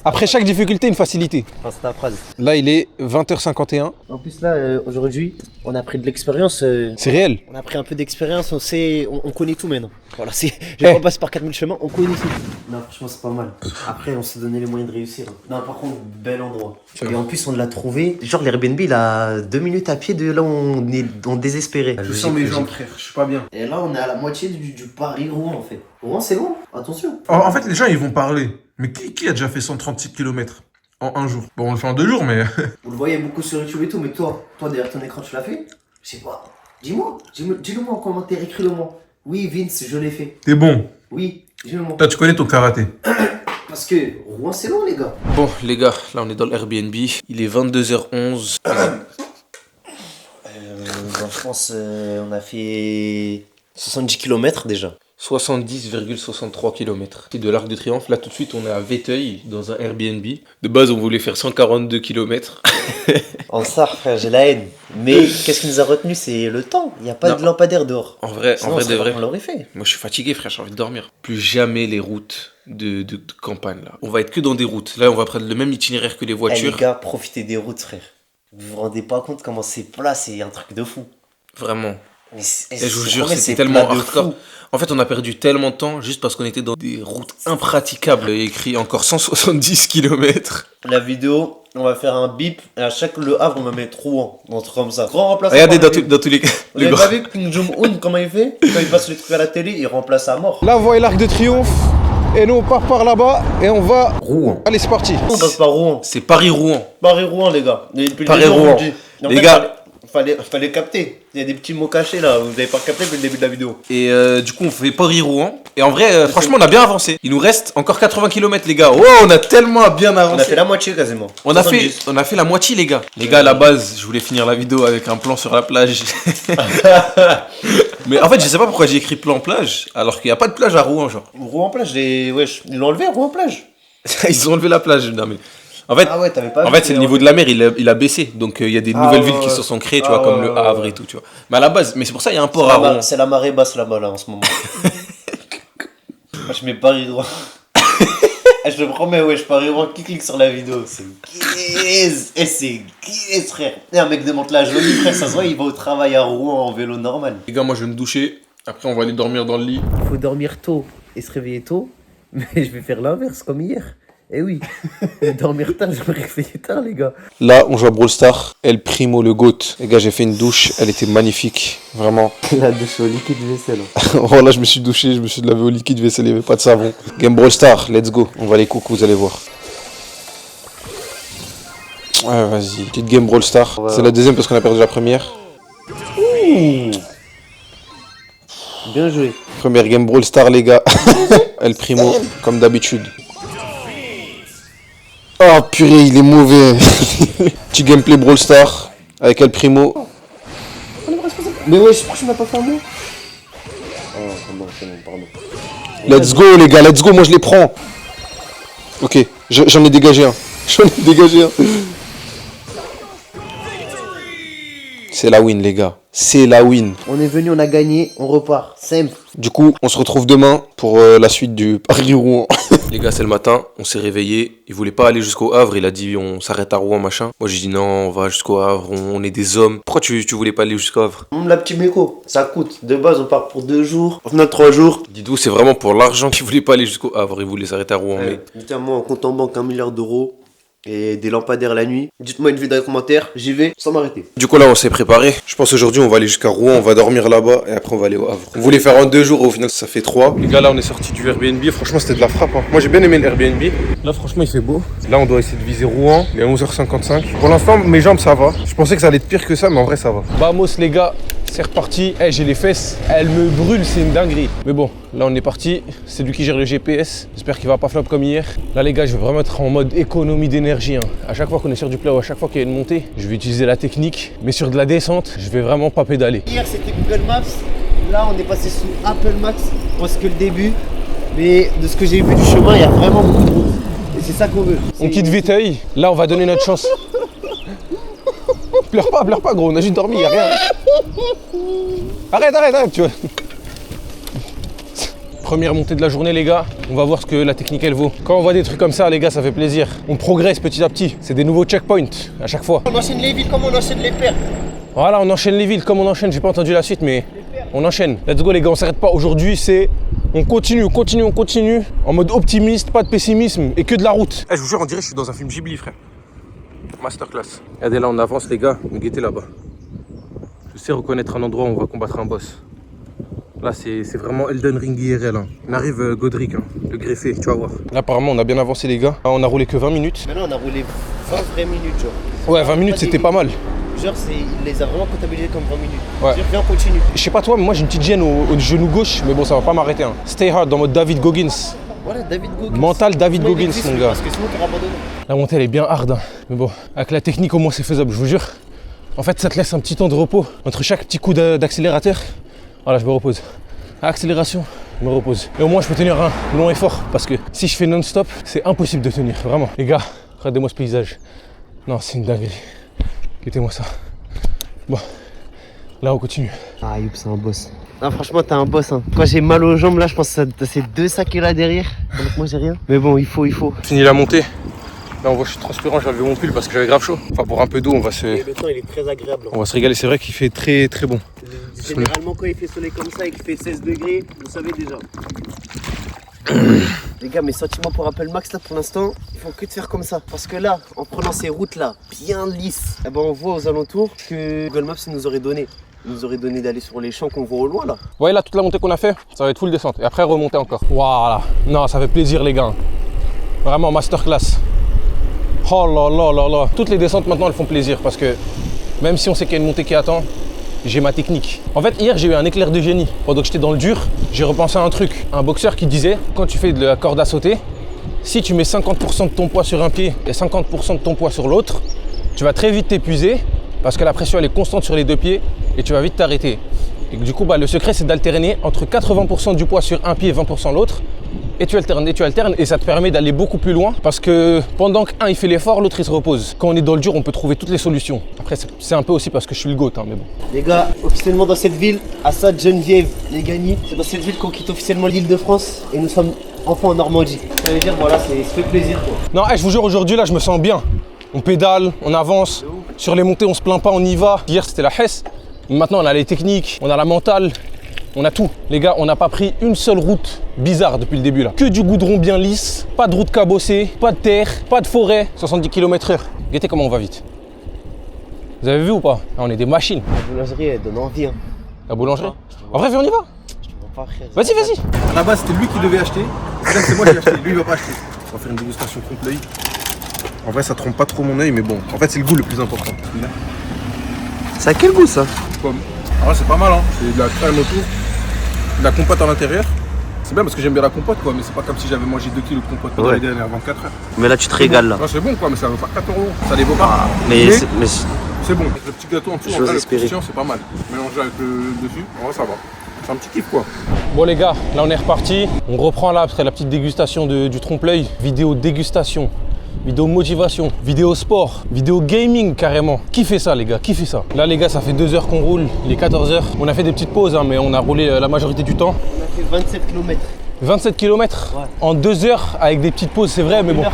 Après chaque difficulté, une facilité. Enfin, c'est ta phrase. Là, il est 20h51. En plus, là, aujourd'hui, on a pris de l'expérience. C'est réel. On a pris un peu d'expérience, on sait, on connaît tout maintenant. Voilà, je vais pas passer par 4000 chemins, on connaît tout. Non, franchement, c'est pas mal. Après, on s'est donné les moyens de réussir. Non, par contre, bel endroit. Et en plus, on l'a trouvé. Genre, l'Airbnb, il a 2 minutes à pied de là où on désespérait. Je sens mes jambes, frère, je suis pas bien. Et là, on est à la moitié du Paris-Rouen, en fait. Rouen, c'est loin, attention. En fait, les gens, ils vont parler. Mais qui a déjà fait 136 km en un jour? Bon, on le fait en 2 jours, mais... Vous le voyez beaucoup sur YouTube et tout, mais toi derrière ton écran, tu l'as fait? Je sais pas. Dis-le moi en commentaire, écris-le moi. Oui, Vince, je l'ai fait. T'es bon. Oui, dis-le moi. Toi, tu connais ton karaté. Parce que Rouen, c'est loin, les gars. Bon, les gars, là, on est dans l'Airbnb. Il est 22h11. Je pense on a fait 70 km déjà. 70,63 km. C'est de l'Arc de Triomphe. Là, tout de suite, on est à Véteuil, dans un Airbnb. De base, on voulait faire 142 km. En ça, frère, j'ai la haine. Mais qu'est-ce qui nous a retenu? C'est le temps. Il n'y a pas de lampadaire dehors. En vrai, de vrai. On l'aurait fait. Moi, je suis fatigué, frère. J'ai envie de dormir. Plus jamais les routes de campagne, là. On va être que dans des routes. Là, on va prendre le même itinéraire que les Eh, voitures. les gars, profitez des routes, frère. Vous vous rendez pas compte comment c'est plat, c'est un truc de fou. Vraiment. Mais Et je vous jure, c'est c'était tellement plat de hardcore. fou. En fait, on a perdu tellement de temps juste parce qu'on était dans des routes impraticables. Il y a écrit encore 170 km. La vidéo, on va faire un bip et à chaque Le Havre, on va mettre Rouen. Un truc comme ça. Grand remplacement. Regardez par dans, la dans tous les cas. Vous avez pas vu Kim Jong-un comment il fait? Quand il passe les trucs à la télé, il remplace à mort. Là, vous voyez l'Arc de Triomphe. Et nous, on part par là-bas et on va... Rouen. Allez, c'est parti. On passe par Rouen. C'est Paris-Rouen. Paris-Rouen, les gars. Paris-Rouen. Les gars. Fallait capter. Il y a des petits mots cachés là, vous n'avez pas capté depuis le début de la vidéo. Et du coup, on fait Paris-Rouen. Et en vrai, franchement, on a bien avancé. Il nous reste encore 80 km, les gars. Oh, on a tellement bien avancé. On a fait la moitié quasiment. On a fait la moitié, les gars. Les gars, à la base, je voulais finir la vidéo avec un plan sur la plage. Mais en fait, je sais pas pourquoi j'ai écrit plan plage, alors qu'il n'y a pas de plage à Rouen, genre. Rouen plage, wesh, ils l'ont enlevé, Rouen plage. Ils ont enlevé la plage. Non, mais... En fait, Ah ouais, t'avais pas en vu, fait c'est le niveau de la mer, il a baissé. Donc il y a des nouvelles villes qui se sont créées, tu vois, comme le Havre et tout, tu vois. Mais à la base, mais c'est pour ça il y a un port à Rouen. C'est la marée basse là-bas là en ce moment. Moi je mets Paris-Rouen. Je te promets, ouais, Paris-Rouen, qui clique sur la vidéo, c'est gaze. Et c'est gaze, frère. Et un mec de Mantes-la Jolie, frère, ça se voit, il va au travail à Rouen en vélo normal. Les gars, moi je vais me doucher. Après, on va aller dormir dans le lit. Faut dormir tôt et se réveiller tôt, mais je vais faire l'inverse comme hier. Eh oui, je vais dormir tard, je vais me réveiller tard, les gars. Là, on joue à Brawl Stars. El Primo, le GOAT. Les gars, j'ai fait une douche. Elle était magnifique. Vraiment. La douche au liquide vaisselle. Oh là, je me suis douché. Je me suis lavé au liquide vaisselle. Il n'y avait pas de savon. Game Brawl Stars, let's go. On va les coucou, vous allez voir. Ouais, vas-y. Petite Game Brawl Stars. Ouais. C'est la deuxième parce qu'on a perdu la première. Bien joué. Première Game Brawl Stars, les gars. El Primo, comme d'habitude. Oh purée, il est mauvais. Petit gameplay Brawl Stars avec El Primo. Mais ouais, pourquoi tu m'as pas fait un mot? Oh, c'est bon, pardon. Let's go les gars, let's go, moi je les prends. Ok, j'en ai dégagé un. C'est la win les gars, c'est la win. On est venu, on a gagné, on repart. Simple. Du coup, on se retrouve demain pour la suite du Paris-Rouen. Les gars, c'est le matin, on s'est réveillé. Il voulait pas aller jusqu'au Havre, il a dit on s'arrête à Rouen, machin. Moi j'ai dit non, on va jusqu'au Havre, on est des hommes. Pourquoi tu voulais pas aller jusqu'au Havre? La petite méco, ça coûte. De base, on part pour 2 jours. On a 3 jours. Didou, c'est vraiment pour l'argent qu'il voulait pas aller jusqu'au Havre, il voulait s'arrêter à Rouen. Mais... Moi, on compte en banque 1 milliard d'euros. Et des lampadaires la nuit. Dites-moi une vidéo dans les commentaires, j'y vais sans m'arrêter. Du coup là on s'est préparé. Je pense aujourd'hui on va aller jusqu'à Rouen, on va dormir là-bas et après on va aller au Havre. On voulait faire en 2 jours, au final ça fait 3. Les gars là on est sorti du Airbnb, franchement c'était de la frappe. Moi j'ai bien aimé le Airbnb. Là franchement il fait beau. Là on doit essayer de viser Rouen, il est 11h55. Pour l'instant mes jambes ça va. Je pensais que ça allait être pire que ça mais en vrai ça va. Vamos les gars, c'est reparti. J'ai les fesses, elles me brûlent, c'est une dinguerie. Mais bon, là on est parti. C'est lui qui gère le GPS. J'espère qu'il va pas flop comme hier. Là les gars je vais vraiment être en mode économie d'énergie. À chaque fois qu'on est sur du plat ou à chaque fois qu'il y a une montée, je vais utiliser la technique. Mais sur de la descente, je vais vraiment pas pédaler. Hier c'était Google Maps, là on est passé sous Apple Maps parce que le début, Mais de ce que j'ai vu du chemin, il y a vraiment beaucoup de route. Et c'est ça qu'on veut. On quitte Véteuil, là on va donner notre chance. Pleure pas gros, on a juste dormi, y a rien. Arrête, tu vois. Première montée de la journée les gars, on va voir ce que la technique elle vaut. Quand on voit des trucs comme ça les gars, ça fait plaisir. On progresse petit à petit, c'est des nouveaux checkpoints à chaque fois. On enchaîne les villes comme on enchaîne les pères. Voilà, on enchaîne les villes comme on enchaîne, j'ai pas entendu la suite mais on enchaîne. Let's go les gars, on s'arrête pas. Aujourd'hui c'est... On continue, en mode optimiste, pas de pessimisme et que de la route. Je vous jure, on dirait que je suis dans un film Ghibli, frère. Masterclass. Regardez là, on avance les gars, on guettez là-bas. Je sais reconnaître un endroit où on va combattre un boss. Là, c'est vraiment Elden Ring IRL. Hein. On arrive Godric, hein, le greffé, tu vas voir. Là, apparemment, on a bien avancé les gars. Là, on a roulé que 20 minutes. Maintenant, on a roulé 20 vraies minutes, genre. Ouais, 20 minutes, c'était pas mal. Genre, il les a vraiment comptabilisés comme 20 minutes. Ouais. Viens, on continue. Je sais pas toi, mais moi j'ai une petite gêne au genou gauche, mais bon, ça va pas m'arrêter. Hein. Stay hard, dans mode David Goggins. Voilà, David Goggins. Mental David Mais il Goggins, existe, mon gars. Parce que sinon, t'auras abandonné. La montée, elle est bien hard. Hein. Mais bon, avec la technique, au moins, c'est faisable, je vous jure. En fait, ça te laisse un petit temps de repos entre chaque petit coup d'accélérateur. Voilà, je me repose. Accélération, je me repose. Et au moins, je peux tenir un long effort. Parce que si je fais non-stop, c'est impossible de tenir, vraiment. Les gars, regardez-moi ce paysage. Non, c'est une dinguerie. Quittez-moi ça. Bon, là, on continue. Ah, Youp, c'est un boss. Ah, franchement, t'es un boss. Hein. Quand j'ai mal aux jambes, là, je pense que c'est 2 sacs là derrière. Donc, moi, j'ai rien. Mais bon, il faut. Fini la montée. Là, on voit, je suis transpirant, j'ai enlevé mon pull parce que j'avais grave chaud. Enfin, pour un peu d'eau, on va se... Et le temps, il est très agréable. On va se régaler. C'est vrai qu'il fait très très bon. Généralement, quand il fait soleil comme ça et qu'il fait 16 degrés, vous savez déjà. Les gars, mes sentiments pour Apple Max là pour l'instant, ils font que de faire comme ça. Parce que là, en prenant ces routes là, bien lisses, eh ben, on voit aux alentours que Google Maps nous aurait donné. Il nous aurait donné d'aller sur les champs qu'on voit au loin là. Vous voyez là, toute la montée qu'on a fait, ça va être full descente. Et après, remonter encore. Voilà. Non, ça fait plaisir, les gars. Vraiment, masterclass. Oh là là là là. Toutes les descentes maintenant, elles font plaisir parce que même si on sait qu'il y a une montée qui attend, j'ai ma technique. En fait, hier, j'ai eu un éclair de génie. Pendant que j'étais dans le dur, j'ai repensé à un truc. Un boxeur qui disait, quand tu fais de la corde à sauter, si tu mets 50% de ton poids sur un pied et 50% de ton poids sur l'autre, tu vas très vite t'épuiser parce que la pression, elle est constante sur les deux pieds et tu vas vite t'arrêter. Et du coup, le secret, c'est d'alterner entre 80% du poids sur un pied et 20% l'autre. Et tu alternes et ça te permet d'aller beaucoup plus loin parce que pendant qu'un il fait l'effort, l'autre il se repose. Quand on est dans le dur, on peut trouver toutes les solutions. Après, c'est un peu aussi parce que je suis le GOAT, hein, mais bon. Les gars, officiellement dans cette ville, Assad, Geneviève, les Gagny, c'est dans cette ville qu'on quitte officiellement l'île de France et nous sommes enfin en Normandie. Ça veut dire, voilà, ça fait plaisir quoi. Non, je vous jure, aujourd'hui là, je me sens bien. On pédale, on avance. Sur les montées, on se plaint pas, on y va. Hier, c'était la Hesse. Maintenant, on a les techniques, on a la mentale. On a tout. Les gars, on n'a pas pris une seule route bizarre depuis le début là. Que du goudron bien lisse, pas de route cabossée, pas de terre, pas de forêt, 70 km/h. Regardez comment on va vite. Vous avez vu ou pas? Ah, on est des machines. La boulangerie, elle donne envie. Hein. La boulangerie? En vrai, viens, on y va. Je te vois pas, frère. Vas-y. À la base, c'était lui qui devait acheter. Là, c'est moi qui ai acheté. Lui, il va pas acheter. On va faire une dégustation contre l'œil. En vrai, ça trompe pas trop mon œil, mais bon. En fait, c'est le goût le plus important. Ça a quel goût ça? Pomme. En vrai, c'est pas mal, hein. C'est de la crème autour. De la compote à l'intérieur. C'est bien parce que j'aime bien la compote, quoi. Mais c'est pas comme si j'avais mangé 2 kilos de compote pendant les dernières 24 heures. Mais là, tu te régales là. Non, c'est bon, quoi. Mais ça vaut pas 4 €. Ça les vaut pas. Mais c'est bon. Avec le petit gâteau en dessous, en j'ose vrai, le espérer. croustillant, c'est pas mal. Mélangé avec le dessus, en vrai, ça va. C'est un petit kiff, quoi. Bon les gars, là on est reparti. On reprend là après la petite dégustation du trompe-l'œil. Vidéo dégustation, vidéo motivation, vidéo sport, vidéo gaming carrément. Qui fait ça les gars? Qui fait ça? Là les gars, ça fait 2 heures qu'on roule, il est 14 h. On a fait des petites pauses, hein, mais on a roulé la majorité du temps. On a fait 27 km. 27 km Ouais. en 2 heures avec des petites pauses, c'est vrai, mais bon. 1h43.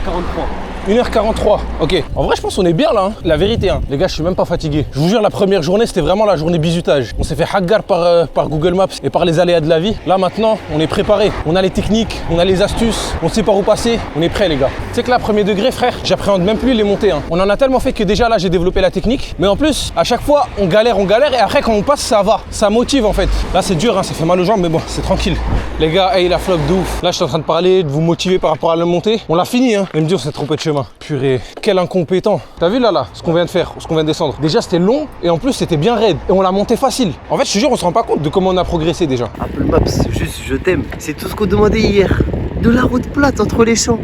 1h43, ok. En vrai, je pense qu'on est bien là, hein. La vérité, hein. Les gars, je suis même pas fatigué. Je vous jure, la première journée, c'était vraiment la journée bizutage. On s'est fait haggar par Google Maps et par les aléas de la vie. Là, maintenant, on est préparé. On a les techniques, on a les astuces, on sait par où passer. On est prêt, les gars. Tu sais que là, premier degré, frère, j'appréhende même plus les montées, hein. On en a tellement fait que déjà là, j'ai développé la technique. Mais en plus, à chaque fois, on galère. Et après, quand on passe, ça va. Ça motive, en fait. Là, c'est dur, hein. Ça fait mal aux jambes, mais bon, c'est tranquille. Les gars, hey, la flotte de ouf. Là, je suis en train de parler, de vous motiver par rapport à la montée. On l'a fini, hein. Et me dire, on s'est trompé de chemin. Purée. Quel incompétent. T'as vu là, ce qu'on vient de faire, ce qu'on vient de descendre. Déjà c'était long et en plus c'était bien raide. Et on l'a monté facile. En fait je te jure on se rend pas compte de comment on a progressé déjà. Apple Maps, juste je t'aime. C'est tout ce qu'on demandait hier. De la route plate entre les champs.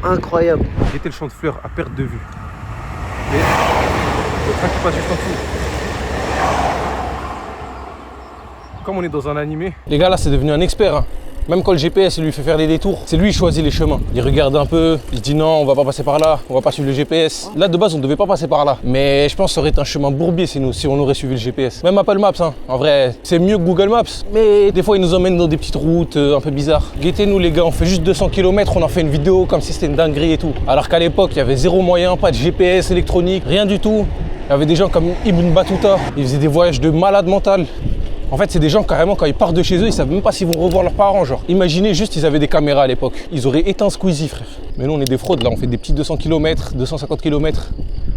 Incroyable. J'étais le champ de fleurs à perte de vue. Et le train qui passe juste en dessous. Comme on est dans un animé. Les gars là c'est devenu un expert. Hein. Même quand le GPS lui fait faire des détours, c'est lui qui choisit les chemins. Il regarde un peu, il se dit non, on va pas passer par là, on va pas suivre le GPS. Là de base on devait pas passer par là. Mais je pense que ça aurait été un chemin bourbier si on aurait suivi le GPS. Même Apple Maps, hein. En vrai, c'est mieux que Google Maps. Mais des fois il nous emmène dans des petites routes un peu bizarres. Guettez-nous les gars, on fait juste 200 km, on en fait une vidéo comme si c'était une dinguerie et tout. Alors qu'à l'époque il y avait zéro moyen, pas de GPS électronique, rien du tout. Il y avait des gens comme Ibn Battuta, ils faisaient des voyages de malade mental. En fait, c'est des gens carrément, quand ils partent de chez eux, ils savent même pas s'ils vont revoir leurs parents, genre. Imaginez juste, ils avaient des caméras à l'époque. Ils auraient éteint Squeezie, frère. Mais nous, on est des fraudes, là. On fait des petits 200 km, 250 km.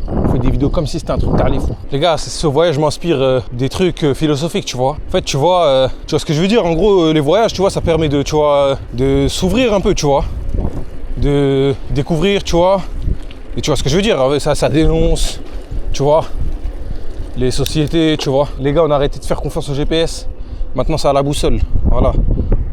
On fait des vidéos comme si c'était un truc tarif. Les gars, ce voyage m'inspire des trucs philosophiques, tu vois. En fait, tu vois ce que je veux dire. En gros, les voyages, tu vois, ça permet de, tu vois, de s'ouvrir un peu, tu vois. De découvrir, tu vois. Et tu vois ce que je veux dire. Ça dénonce, tu vois. Les sociétés, tu vois. Les gars, on a arrêté de faire confiance au GPS. Maintenant, c'est à la boussole. Voilà.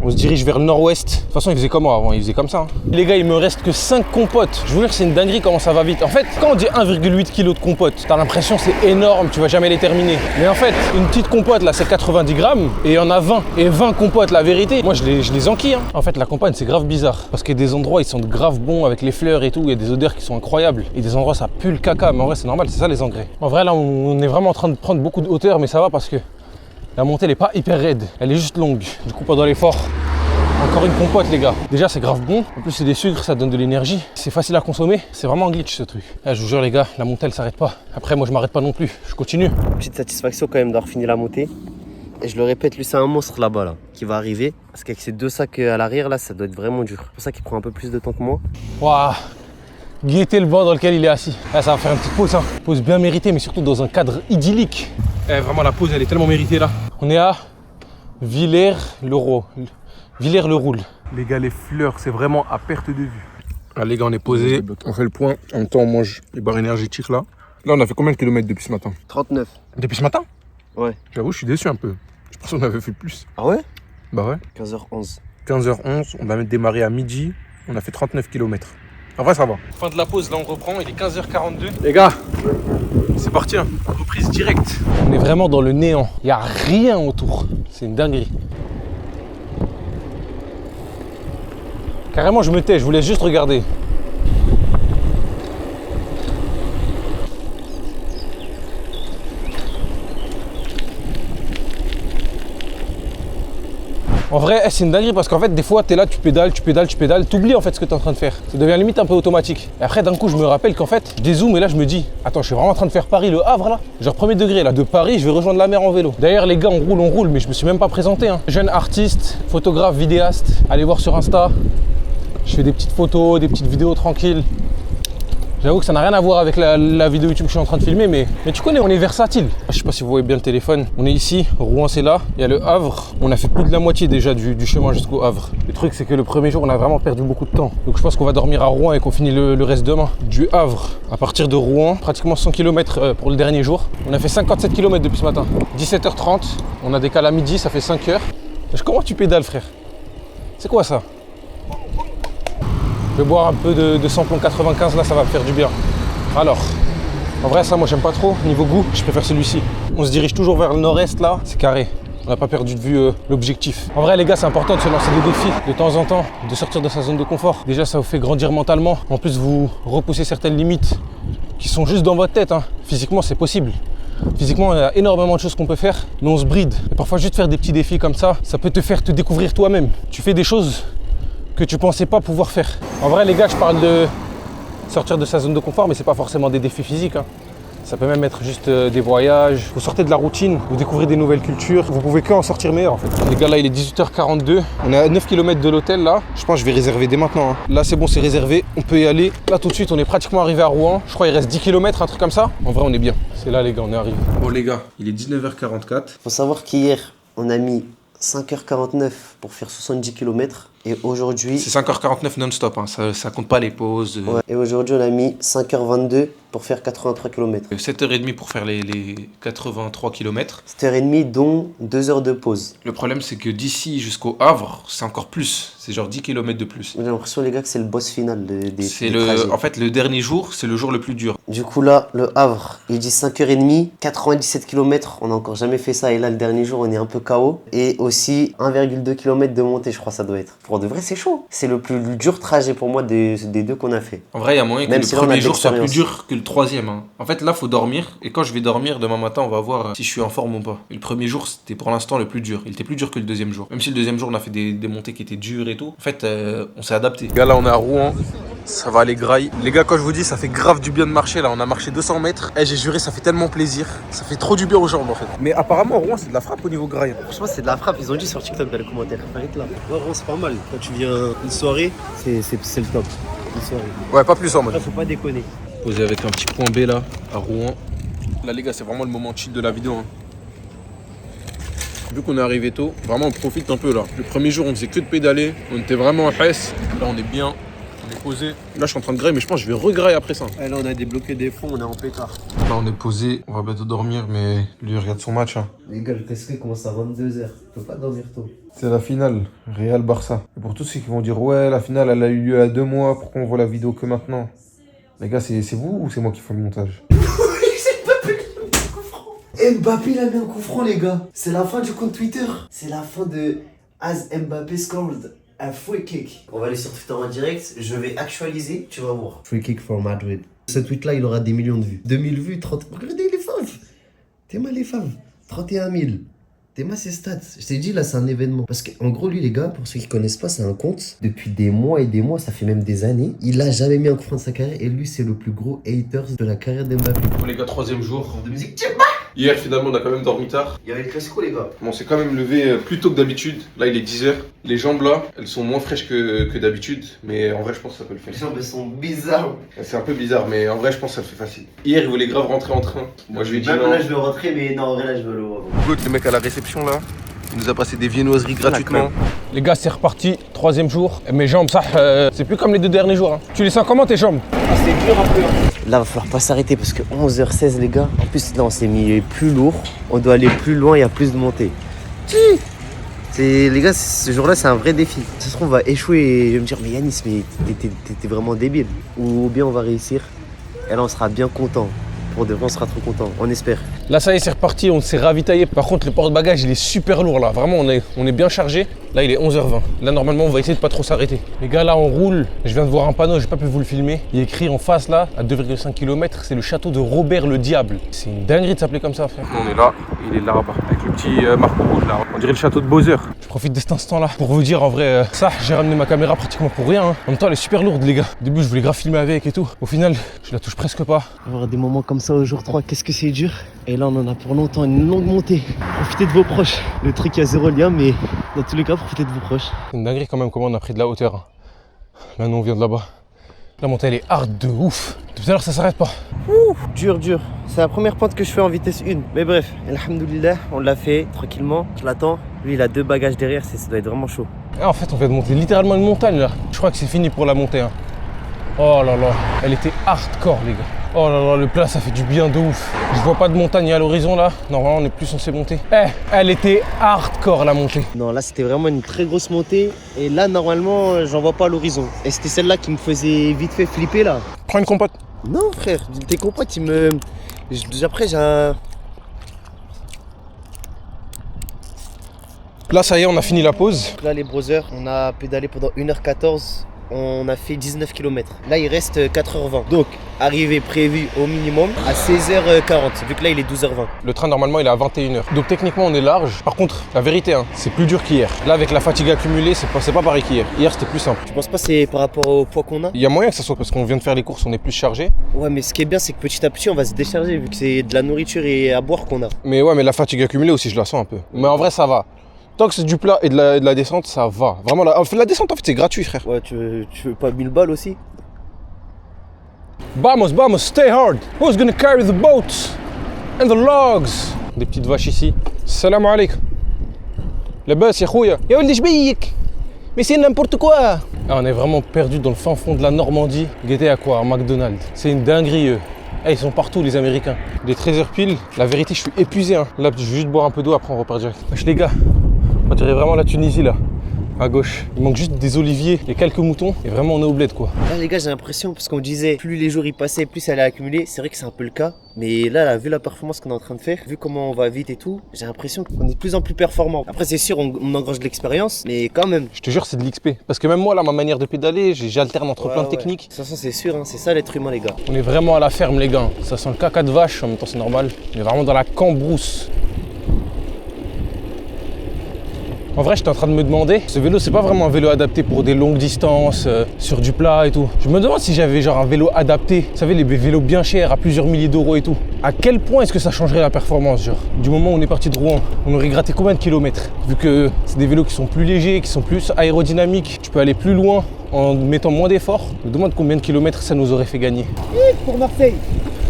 On se dirige vers le nord-ouest. De toute façon, il faisait comment avant? Il faisait comme ça. Hein. Les gars, il me reste que 5 compotes. Je vous jure, c'est une dinguerie comment ça va vite. En fait, quand on dit 1,8 kg de compote, t'as l'impression que c'est énorme, tu vas jamais les terminer. Mais en fait, une petite compote, là, c'est 90 grammes. Et il y en a 20. Et 20 compotes, la vérité, moi, je les enquille. Hein. En fait, la compote, c'est grave bizarre. Parce qu'il y a des endroits, ils sont grave bons avec les fleurs et tout. Il y a des odeurs qui sont incroyables. Et des endroits, ça pue le caca. Mais en vrai, c'est normal, c'est ça les engrais. En vrai, là, on est vraiment en train de prendre beaucoup de hauteur, mais ça va parce que la montée, elle est pas hyper raide. Elle est juste longue. Du coup, pendant l'effort, encore une compote les gars. Déjà c'est grave bon, en plus c'est des sucres, ça donne de l'énergie. C'est facile à consommer, c'est vraiment un glitch ce truc. Là, je vous jure les gars, la montée elle s'arrête pas. Après moi je m'arrête pas non plus, je continue. Petite satisfaction quand même d'avoir fini la montée. Et je le répète, lui c'est un monstre là-bas là, qui va arriver. Parce qu'avec ces 2 sacs à l'arrière là, ça doit être vraiment dur. C'est pour ça qu'il prend un peu plus de temps que moi. Waouh, guettez le banc dans lequel il est assis. Là ça va faire une petite pause, hein. Pause bien méritée mais surtout dans un cadre idyllique. Vraiment la pause elle est tellement méritée là. On est à Villers-le-Roule. Les gars, les fleurs, c'est vraiment à perte de vue. Là, les gars, on est posés, on fait le point. En même temps, on mange les barres énergétiques là. Là, on a fait combien de kilomètres depuis ce matin? 39. Depuis ce matin? Ouais. J'avoue, je suis déçu un peu. Je pense qu'on avait fait plus. Ah ouais? Bah ouais. 15h11. 15h11, on a démarré à midi. On a fait 39 km. En vrai, ça va. Fin de la pause, là, on reprend. Il est 15h42. Les gars, c'est parti, hein. Reprise directe. On est vraiment dans le néant. Il n'y a rien autour. C'est une dinguerie. Carrément, je me tais, je vous laisse juste regarder. En vrai, c'est une dinguerie parce qu'en fait, des fois, t'es là, tu pédales, t'oublies en fait ce que t'es en train de faire. Ça devient limite un peu automatique. Et après, d'un coup, je me rappelle qu'en fait, je dézoome et là, je me dis, attends, je suis vraiment en train de faire Paris-Le Havre là. Genre premier degré là, de Paris, je vais rejoindre la mer en vélo. D'ailleurs, les gars, on roule, mais je me suis même pas présenté. Hein. Jeune artiste, photographe, vidéaste. Allez voir sur Insta. Je fais des petites photos, des petites vidéos tranquilles. J'avoue que ça n'a rien à voir avec la vidéo YouTube que je suis en train de filmer, mais tu connais, on est versatile. Je sais pas si vous voyez bien le téléphone. On est ici, Rouen c'est là, il y a le Havre. On a fait plus de la moitié déjà du chemin jusqu'au Havre. Le truc c'est que le premier jour, on a vraiment perdu beaucoup de temps. Donc je pense qu'on va dormir à Rouen et qu'on finit le reste demain. Du Havre à partir de Rouen, pratiquement 100 km pour le dernier jour. On a fait 57 km depuis ce matin. 17h30, on a décalé à midi, ça fait 5 heures. Comment tu pédales frère? C'est quoi ça? Je vais boire un peu de samplon 95, là ça va me faire du bien. Alors, en vrai ça moi j'aime pas trop, niveau goût, je préfère celui-ci. On se dirige toujours vers le nord-est là, c'est carré. On n'a pas perdu de vue l'objectif. En vrai les gars, c'est important de se lancer des défis de temps en temps, de sortir de sa zone de confort. Déjà ça vous fait grandir mentalement, en plus vous repoussez certaines limites qui sont juste dans votre tête. Hein. Physiquement c'est possible. Physiquement, il y a énormément de choses qu'on peut faire, mais on se bride. Et parfois juste faire des petits défis comme ça peut te faire te découvrir toi-même. Tu fais des choses que tu pensais pas pouvoir faire. En vrai les gars, je parle de sortir de sa zone de confort, mais c'est pas forcément des défis physiques. Hein. Ça peut même être juste des voyages. Vous sortez de la routine, vous découvrez des nouvelles cultures. Vous pouvez que en sortir meilleur en fait. Les gars, là il est 18h42. On est à 9 km de l'hôtel là. Je pense que je vais réserver dès maintenant. Hein. Là c'est bon, c'est réservé. On peut y aller. Là tout de suite, on est pratiquement arrivé à Rouen. Je crois qu'il reste 10 km, un truc comme ça. En vrai, on est bien. C'est là les gars, on est arrivé. Bon les gars, il est 19h44. Faut savoir qu'hier, on a mis 5h49 pour faire 70 km. Et aujourd'hui... C'est 5h49 non-stop, hein. Ça compte pas les pauses. Ouais. Et aujourd'hui, on a mis 5h22 pour faire 83 km. 7h30 pour faire les 83 km. 7h30, dont 2 heures de pause. Le problème, c'est que d'ici jusqu'au Havre, c'est encore plus. C'est genre 10 km de plus. J'ai l'impression, les gars, que c'est le boss final des trajets. En fait, le dernier jour, c'est le jour le plus dur. Du coup, là, le Havre, il dit 5h30, 97 km. On n'a encore jamais fait ça. Et là, le dernier jour, on est un peu KO. Et aussi 1,2 km de montée, je crois, ça doit être. Pour de vrai, c'est chaud. C'est le plus dur trajet pour moi des deux qu'on a fait. En vrai, il y a moyen que Même le si là, on a premier de jour soit plus l'expérience. dur que le troisième. Hein. En fait, là, faut dormir. Et quand je vais dormir demain matin, on va voir si je suis en forme ou pas. Et le premier jour, c'était pour l'instant le plus dur. Il était plus dur que le deuxième jour. Même si le deuxième jour, on a fait des montées qui étaient dures et tout. En fait, on s'est adapté. Les gars, là, on est à Rouen. Ça va aller graille. Les gars, quand je vous dis, ça fait grave du bien de marcher. Là, on a marché 200 mètres. Et j'ai juré, ça fait tellement plaisir. Ça fait trop du bien aux jambes, en fait. Mais apparemment, Rouen, c'est de la frappe au niveau graille. Franchement, c'est de la frappe. Ils ont dit sur TikTok dans les commentaires. Arrête là. Ouais, c'est pas mal. Quand tu viens une soirée, c'est le top. Une soirée. Ouais, pas plus en mode. Après, faut pas déconner. Posé avec un petit point B là, à Rouen. Là, les gars, c'est vraiment le moment chill de la vidéo. Hein. Vu qu'on est arrivé tôt, vraiment on profite un peu là. Le premier jour, on faisait que de pédaler. On était vraiment en hesse. Là, on est bien. On est posé. Là, je suis en train de grailler, mais je pense que je vais regrailler après ça. Et là, on a débloqué des fonds, on est en pétard. Là, on est posé. On va bientôt dormir, mais lui, il regarde son match. Hein. Les gars, le TSC commence à 22h. Faut pas dormir tôt. C'est la finale, Real-Barça. Et pour tous ceux qui vont dire, ouais, la finale, elle a eu lieu il y a 2 mois, pourquoi on voit la vidéo que maintenant? Les gars, c'est vous ou c'est moi qui fais le montage? Mbappé, il a mis un coup franc, les gars. C'est la fin du compte Twitter. C'est la fin de As Mbappé scored a free kick. On va aller sur Twitter en direct. Je vais actualiser, tu vas voir. Free kick for Madrid. Ce tweet-là, il aura des millions de vues. 2000 vues, 30... Regardez les faves. T'es mal les faves. 31 000. T'es mal ses stats. Je t'ai dit, là, c'est un événement. Parce qu'en gros, lui, les gars, pour ceux qui connaissent pas, c'est un compte. Depuis des mois et des mois, ça fait même des années. Il a jamais mis un coup franc de sa carrière. Et lui, c'est le plus gros hater de la carrière d'Mbappé. Bon, les gars, 3e jour. De musique, Hier, finalement, on a quand même dormi tard. il y avait le classico, les gars. Bon, on s'est quand même levé plus tôt que d'habitude. Là, il est 10h. Les jambes là, elles sont moins fraîches que d'habitude. Mais en vrai, je pense que ça peut le faire. Les jambes, elles sont bizarres. C'est un peu bizarre, mais en vrai, je pense que ça le fait facile. Hier, il voulait grave rentrer en train. Moi, je lui ai dit Même non. là, je vais rentrer, mais non, en vrai, là, je veux le voir. Hugo, le mec à la réception là, il nous a passé des viennoiseries gratuitement. Les gars, c'est reparti, 3e jour. Mes jambes, ça, c'est plus comme les 2 derniers jours. Hein. Tu les sens comment tes jambes? Ah, c'est dur un peu. Là, va falloir pas s'arrêter parce que 11h16, les gars. En plus, là, on s'est mis plus lourd. On doit aller plus loin, il y a plus de montées. Les gars, ce jour-là, c'est un vrai défi. Ça se trouve, on va échouer et je vais me dire, mais Yanis, mais t'es vraiment débile. Ou bien on va réussir. Et là, on sera bien content. Pour de vrai, on sera trop content. On espère. Là, ça y est, c'est reparti. On s'est ravitaillé. Par contre, le porte-bagages, il est super lourd là. Vraiment, on est bien chargé. Là, il est 11h20. Là, normalement, on va essayer de pas trop s'arrêter. Les gars, là, on roule. Je viens de voir un panneau. J'ai pas pu vous le filmer. Il est écrit en face là, à 2,5 km. C'est le château de Robert le Diable. C'est une dinguerie de s'appeler comme ça, frère. On est là, il est là-bas, avec le petit marque rouge là. On dirait le château de Bowser. Je profite de cet instant-là pour vous dire en vrai, ça, j'ai ramené ma caméra pratiquement pour rien. Hein. En même temps, elle est super lourde, les gars. Au début, je voulais grave filmer avec et tout. Au final, je la touche presque pas. Avoir des moments comme ça au jour 3, qu'est-ce que c'est dur. Et là, on en a pour longtemps, une longue montée. Profitez de vos proches. Le truc, il y a 0 lien, mais dans tous les cas, profitez de vos proches. C'est une dinguerie quand même, comment on a pris de la hauteur. Là, nous, on vient de là-bas. La montée, elle est hard de ouf. Tout à l'heure, ça s'arrête pas. Ouh, dur. C'est la première pente que je fais en vitesse 1. Mais bref, alhamdoulilah, on l'a fait tranquillement. Je l'attends. Lui, il a 2 bagages derrière, ça doit être vraiment chaud. Et en fait, on vient de monter littéralement une montagne là. Je crois que c'est fini pour la montée. Hein. Oh là là, elle était hardcore, les gars. Oh là là, le plat, ça fait du bien de ouf. Je vois pas de montagne à l'horizon là. Normalement, on n'est plus censé monter. Elle était hardcore la montée. Non, là, c'était vraiment une très grosse montée. Et là, normalement, j'en vois pas à l'horizon. Et c'était celle-là qui me faisait vite fait flipper là. Prends une compote. Non, frère, tes compotes, ils me. Après, j'ai un. Là, ça y est, on a fini la pause. Là, les brothers, on a pédalé pendant 1h14. On a fait 19 km. Là, il reste 4h20. Donc, arrivée prévue au minimum à 16h40. Vu que là, il est 12h20. Le train, normalement, il est à 21h. Donc, techniquement, on est large. Par contre, la vérité, hein, c'est plus dur qu'hier. Là, avec la fatigue accumulée, c'est pas pareil qu'hier. Hier, c'était plus simple. Tu penses pas que c'est par rapport au poids qu'on a? Il y a moyen que ça soit parce qu'on vient de faire les courses, on est plus chargé. Ouais, mais ce qui est bien, c'est que petit à petit, on va se décharger vu que c'est de la nourriture et à boire qu'on a. Mais ouais, mais la fatigue accumulée aussi, je la sens un peu. Mais en vrai, ça va. Tant que c'est du plat et de la descente, ça va. Vraiment, la descente, en fait, c'est gratuit, frère. Ouais, tu veux pas 1000 balles aussi? Vamos, stay hard. Who's gonna carry the boats and the logs? Des petites vaches ici. Salam alaikum. لاباس يا خويا. يا ولدي شبيك؟ Mais c'est n'importe quoi. Ah, on est vraiment perdu dans le fin fond de la Normandie. Guettez à quoi? Un McDonald's. C'est une dinguerie eux. Eh, ils sont partout les Américains. Il est 13h pile. La vérité, je suis épuisé. Hein. Là, je vais juste boire un peu d'eau, après on repart direct. Wesh les gars, on dirait vraiment la Tunisie là. À gauche. Il manque juste des oliviers et quelques moutons. Et vraiment, on est au bled quoi. Là, les gars, j'ai l'impression, parce qu'on disait, plus les jours y passaient, plus ça allait accumuler. C'est vrai que c'est un peu le cas. Mais là, vu la performance qu'on est en train de faire, vu comment on va vite et tout, j'ai l'impression qu'on est de plus en plus performant. Après, c'est sûr, on engrange de l'expérience, mais quand même. Je te jure, c'est de l'XP. Parce que même moi, là, ma manière de pédaler, j'alterne entre plein de techniques. De toute façon, c'est sûr, hein, c'est ça l'être humain, les gars. On est vraiment à la ferme, les gars. Ça sent le caca de vache, en même temps, c'est normal. On est vraiment dans la cambrousse. En vrai, j'étais en train de me demander, ce vélo, c'est pas vraiment un vélo adapté pour des longues distances, sur du plat et tout. Je me demande si j'avais genre un vélo adapté, vous savez, les vélos bien chers, à plusieurs milliers d'euros et tout. À quel point est-ce que ça changerait la performance, genre? Du moment où on est parti de Rouen, on aurait gratté combien de kilomètres? Vu que c'est des vélos qui sont plus légers, qui sont plus aérodynamiques, tu peux aller plus loin en mettant moins d'efforts. Je me demande combien de kilomètres ça nous aurait fait gagner. Pour Marseille,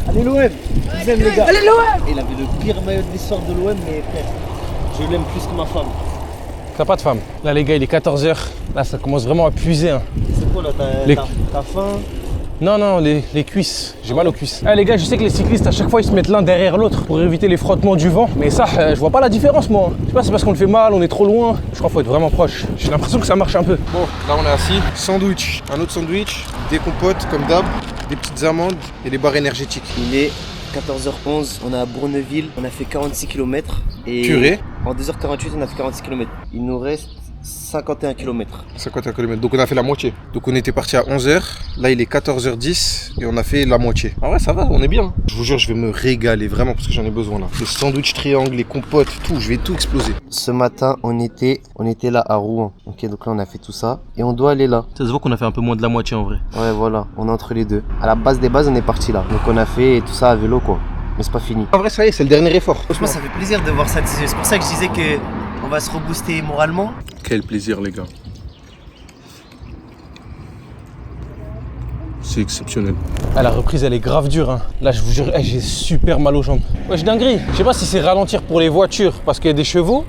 allez l'OM, je vous aime les gars. Allez l'OM. Il avait le pire maillot de l'histoire de l'OM, mais frère, je l'aime plus que ma femme. T'as pas de femme. Là les gars, il est 14h. Là ça commence vraiment à puiser. Hein. C'est quoi là? T'as faim? Non, non, les cuisses. J'ai mal aux cuisses. Ah, les gars, je sais que les cyclistes, à chaque fois, ils se mettent l'un derrière l'autre pour éviter les frottements du vent. Mais ça, je vois pas la différence, moi. Je sais pas, c'est parce qu'on le fait mal, on est trop loin. Je crois qu'il faut être vraiment proche. J'ai l'impression que ça marche un peu. Bon, là on est assis. Sandwich. Un autre sandwich. Des compotes comme d'hab. Des petites amandes et des barres énergétiques. Il est 14h11, on est à Bourneville, on a fait 46 km. Et Purée. En 2h48, on a fait 46 km. Il nous reste 51 km. 51 km. Donc on a fait la moitié. Donc on était parti à 11h. Là il est 14h10 et on a fait la moitié. En vrai ça va, on est bien. Je vous jure, je vais me régaler vraiment parce que j'en ai besoin là. Les sandwichs triangles, les compotes, tout, je vais tout exploser. Ce matin, on était là à Rouen. Ok, donc là on a fait tout ça et on doit aller là. Ça se voit qu'on a fait un peu moins de la moitié en vrai. Ouais, voilà, on est entre les deux. À la base des bases, on est parti là. Donc on a fait tout ça à vélo quoi. Mais c'est pas fini. En vrai ça y est, c'est le dernier effort. Franchement, ça fait plaisir de voir ça. C'est pour ça que je disais que on va se rebooster moralement. Quel plaisir les gars. C'est exceptionnel. Ah, la reprise, elle est grave dure. Hein. Là, je vous jure, j'ai super mal aux jambes. Ouais, j'ai dinguerie. Je sais pas si c'est ralentir pour les voitures parce qu'il y a des chevaux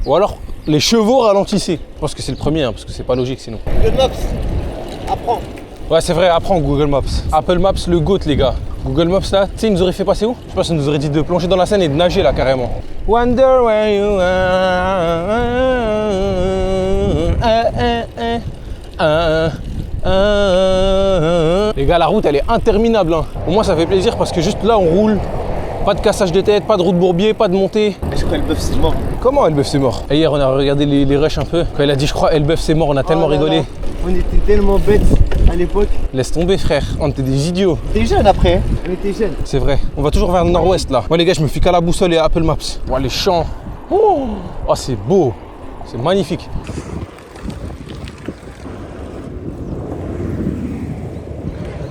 ou alors les chevaux ralentissaient. Je pense que c'est le premier, hein, parce que c'est pas logique sinon. Google Maps, apprends. Ouais, c'est vrai, apprends Google Maps. Apple Maps, le GOAT, les gars. Google Maps, là, tu sais, il nous aurait fait passer où? Je sais pas, ça nous aurait dit de plonger dans la Seine et de nager, là, carrément. Wonder where you are. Les gars, la route, elle est interminable. Hein. Au moins, ça fait plaisir parce que juste là, on roule. Pas de cassage de tête, pas de route bourbier, pas de montée. Est-ce que Elbeuf c'est mort? Comment Elbeuf c'est mort? Et hier, on a regardé les rushs un peu. Quand il a dit, je crois, Elbeuf c'est mort, on a tellement rigolé. On était tellement bêtes à l'époque. Laisse tomber, frère. On était des idiots. On était jeunes après, hein. On était jeunes. C'est vrai. On va toujours vers le nord-ouest là. Moi les gars, je me fie qu'à la boussole et à Apple Maps. Oh, les champs. Oh, c'est beau. C'est magnifique.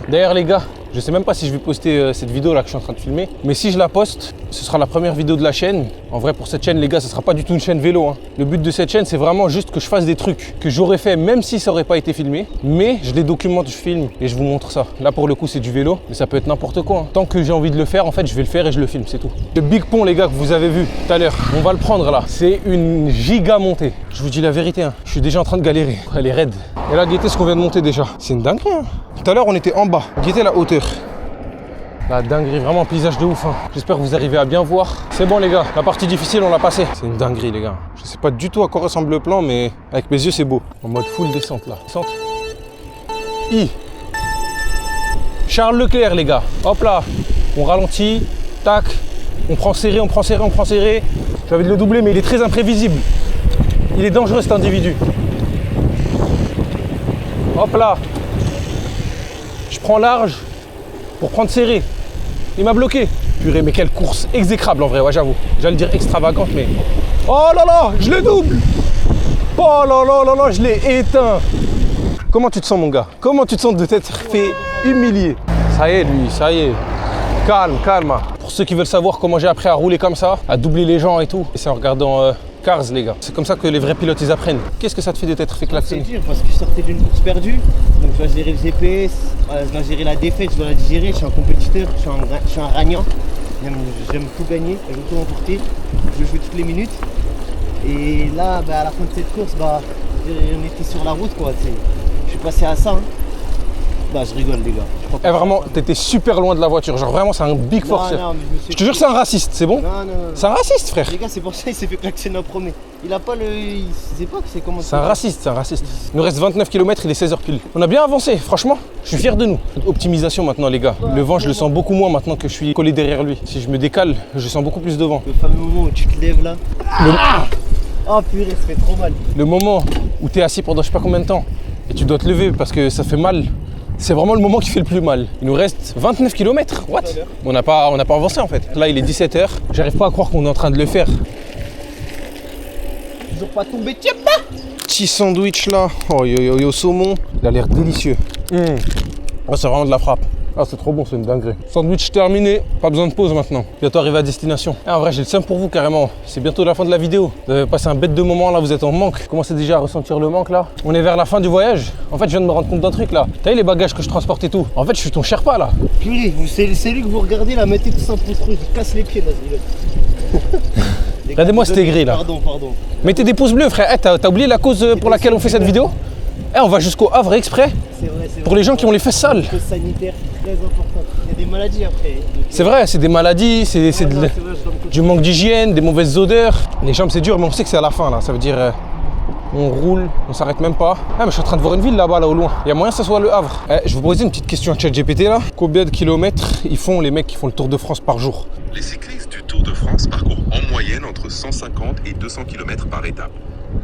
D'ailleurs les gars, je sais même pas si je vais poster cette vidéo là que je suis en train de filmer. Mais si je la poste, ce sera la première vidéo de la chaîne. En vrai, pour cette chaîne les gars, ce sera pas du tout une chaîne vélo. Hein. Le but de cette chaîne, c'est vraiment juste que je fasse des trucs que j'aurais fait même si ça aurait pas été filmé. Mais je les documente, je filme et je vous montre ça. Là pour le coup, c'est du vélo, mais ça peut être n'importe quoi. Hein. Tant que j'ai envie de le faire, en fait, je vais le faire et je le filme, c'est tout. Le big pont les gars que vous avez vu tout à l'heure, on va le prendre là. C'est une giga montée. Je vous dis la vérité, hein. Je suis déjà en train de galérer. Elle est raide. Et là, guettez ce qu'on vient de monter déjà. C'est une dinguerie. Hein. Tout à l'heure, on était en bas. Guettez la hauteur. La dinguerie, vraiment un paysage de ouf. Hein. J'espère que vous arrivez à bien voir. C'est bon les gars, la partie difficile on l'a passée. C'est une dinguerie les gars. Je sais pas du tout à quoi ressemble le plan, mais avec mes yeux c'est beau. En mode full descente là. Descente. Charles Leclerc les gars. Hop là. On ralentit. Tac. On prend serré, on prend serré, on prend serré. J'ai envie de le doubler mais il est très imprévisible. Il est dangereux cet individu. Hop là. Je prends large pour prendre serré. Il m'a bloqué. Purée, mais quelle course exécrable en vrai, ouais j'avoue. J'allais dire extravagante, mais... Oh là là, je le double. Oh là là là là, je l'ai éteint. Comment tu te sens mon gars? Comment tu te sens de t'être fait humilier? Ça y est lui, ça y est. Calme, calme. Pour ceux qui veulent savoir comment j'ai appris à rouler comme ça, à doubler les gens et tout, et c'est en regardant Cars les gars. C'est comme ça que les vrais pilotes ils apprennent. Qu'est-ce que ça te fait de t'être fait klaxonner? C'est dur parce que je sortais d'une course perdue, donc je dois gérer le GPS, je dois gérer la défaite, je dois la digérer, je suis un compétiteur, je suis un ragnant. J'aime tout gagner, j'aime tout remporter, je joue toutes les minutes. Et là, à la fin de cette course, on était sur la route quoi, tu sais. Je suis passé à ça. Hein. Non, je rigole les gars. Eh, vraiment, t'étais super loin de la voiture. Genre vraiment, c'est un big forceur. Non, mais Je te jure, c'est un raciste, c'est bon? Non. C'est un raciste, frère. Les gars, c'est pour ça qu'il s'est fait klaxonner en premier. Il a pas le. Il sait pas que c'est comment. C'est un raciste, c'est un raciste. Il nous reste 29 km, il est 16h pile. On a bien avancé, franchement. Je suis fier de nous. Optimisation maintenant, les gars. Le vent, je le sens beaucoup moins maintenant que je suis collé derrière lui. Si je me décale, je sens beaucoup plus de vent. Le fameux moment où tu te lèves là. Oh purée, ça fait trop mal. Le moment où t'es assis pendant je sais pas combien de temps et tu dois te lever parce que ça fait mal. C'est vraiment le moment qui fait le plus mal. Il nous reste 29 km. What? On n'a pas avancé en fait. Là, il est 17h. J'arrive pas à croire qu'on est en train de le faire. Toujours pas tombé, tiens. Petit sandwich là. Oh yo saumon. Il a l'air délicieux. Oh, c'est vraiment de la frappe. Ah, c'est trop bon, c'est une dinguerie. Sandwich terminé, pas besoin de pause maintenant. Bientôt arrivé à destination. Ah, en vrai, j'ai le seum pour vous carrément. C'est bientôt la fin de la vidéo. Vous avez passé un bête de moment là, vous êtes en manque. Vous commencez déjà à ressentir le manque là. On est vers la fin du voyage. En fait, je viens de me rendre compte d'un truc là. T'as vu les bagages que je transporte et tout? En fait, je suis ton Sherpa là. Purée, c'est lui que vous regardez là, mettez tout ça en pouce rouge, je casse les pieds là, je rigole. Regardez-moi cet aigri là. Pardon. Mettez des pouces bleus, frère. Eh, t'as oublié la cause pour laquelle on fait cette vidéo? Eh, on va jusqu'au Havre exprès. C'est vrai. Pour les gens qui ont les fesses sales. La cause sanitaire, très importante. Il y a des maladies après. Donc, C'est vrai, c'est des maladies, c'est non, c'est vrai, je dois me du continuer. manque d'hygiène, des mauvaises odeurs. Les jambes c'est dur, mais on sait que c'est à la fin là. Ça veut dire on roule, on s'arrête même pas. Ah mais je suis en train de voir une ville là-bas, là au loin. Il y a moyen que ça soit le Havre. Je vais vous poser une petite question à ChatGPT là. Combien de kilomètres ils font les mecs qui font le Tour de France par jour? Les cyclistes du Tour de France parcourent en moyenne entre 150 et 200 km par étape.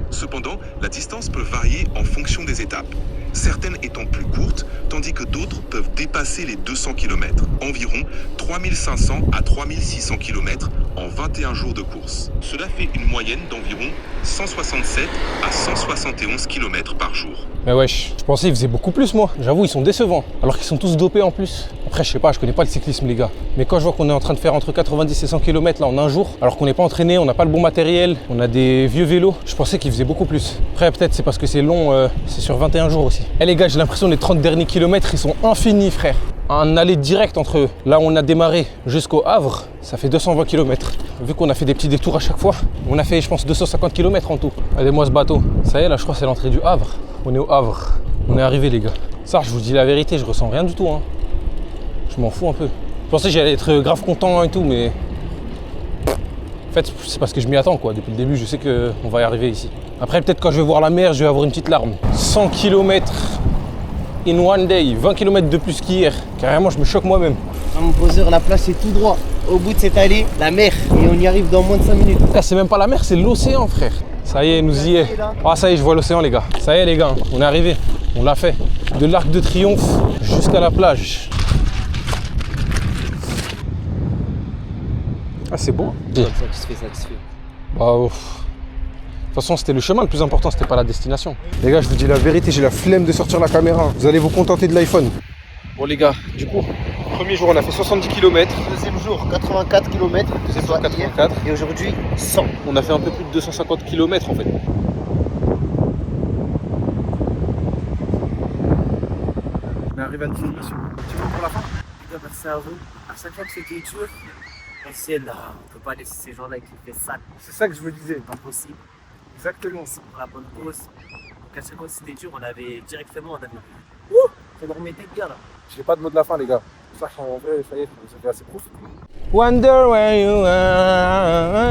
Cependant, la distance peut varier en fonction des étapes, certaines étant plus courtes, tandis que d'autres peuvent dépasser les 200 km, environ 3500 à 3600 km en 21 jours de course. Cela fait une moyenne d'environ 167 à 171 km par jour. Mais wesh, je pensais qu'ils faisaient beaucoup plus moi. J'avoue, ils sont décevants. Alors qu'ils sont tous dopés en plus. Après, je sais pas, je connais pas le cyclisme les gars. Mais quand je vois qu'on est en train de faire entre 90 et 100 km là en un jour, alors qu'on n'est pas entraîné, on n'a pas le bon matériel, on a des vieux vélos, je pensais qu'ils faisaient beaucoup plus. Après, peut-être c'est parce que c'est long, c'est sur 21 jours aussi. Eh les gars, j'ai l'impression que les 30 derniers kilomètres, ils sont infinis frère. Un aller direct entre là où on a démarré jusqu'au Havre, ça fait 220 km. Vu qu'on a fait des petits détours à chaque fois, on a fait je pense 250 km en tout. Regardez-moi ce bateau. Ça y est là, je crois que c'est l'entrée du Havre. On est au Havre. On est arrivé les gars. Ça, je vous dis la vérité, je ressens rien du tout. Hein. Je m'en fous un peu. Je pensais que j'allais être grave content et tout, mais... En fait, c'est parce que je m'y attends quoi. Depuis le début, je sais qu'on va y arriver ici. Après, peut-être quand je vais voir la mer, je vais avoir une petite larme. 100 km in one day, 20 km de plus qu'hier. Carrément, je me choque moi-même. À mon poseur, la place est tout droit. Au bout de cette allée, la mer. Et on y arrive dans moins de 5 minutes. Ah, c'est même pas la mer, c'est l'océan, frère. Ça y est, nous y est. Ah, ça y est, je vois l'océan, les gars. Ça y est, les gars, on est arrivé. On l'a fait. De l'Arc de Triomphe jusqu'à la plage. Ah, c'est beau. Satisfait. Bah, ouf. De toute façon, c'était le chemin le plus important, c'était pas la destination. Les gars, je vous dis la vérité, j'ai la flemme de sortir la caméra. Vous allez vous contenter de l'iPhone. Bon, les gars, du coup, premier jour, on a fait 70 km. Deuxième jour, 84 km. Deuxième jour, 84. Et aujourd'hui, 100. On a fait un peu plus de 250 km en fait. On est arrivé à destination. Tu veux pour la fin? Merci à vous. À chaque fois que c'était dur, on s'est là. On peut pas laisser ces gens-là qui fait ça. C'est ça que je me disais. C'est pas possible. Exactement. C'est pour la bonne cause. Donc à chaque fois que c'était dur, on avait directement, Ouh, ça nous remettait bien là. J'ai pas de mot de la fin les gars. Ça en vrai, ça y est, ça fait assez profiter. Wonder where you are.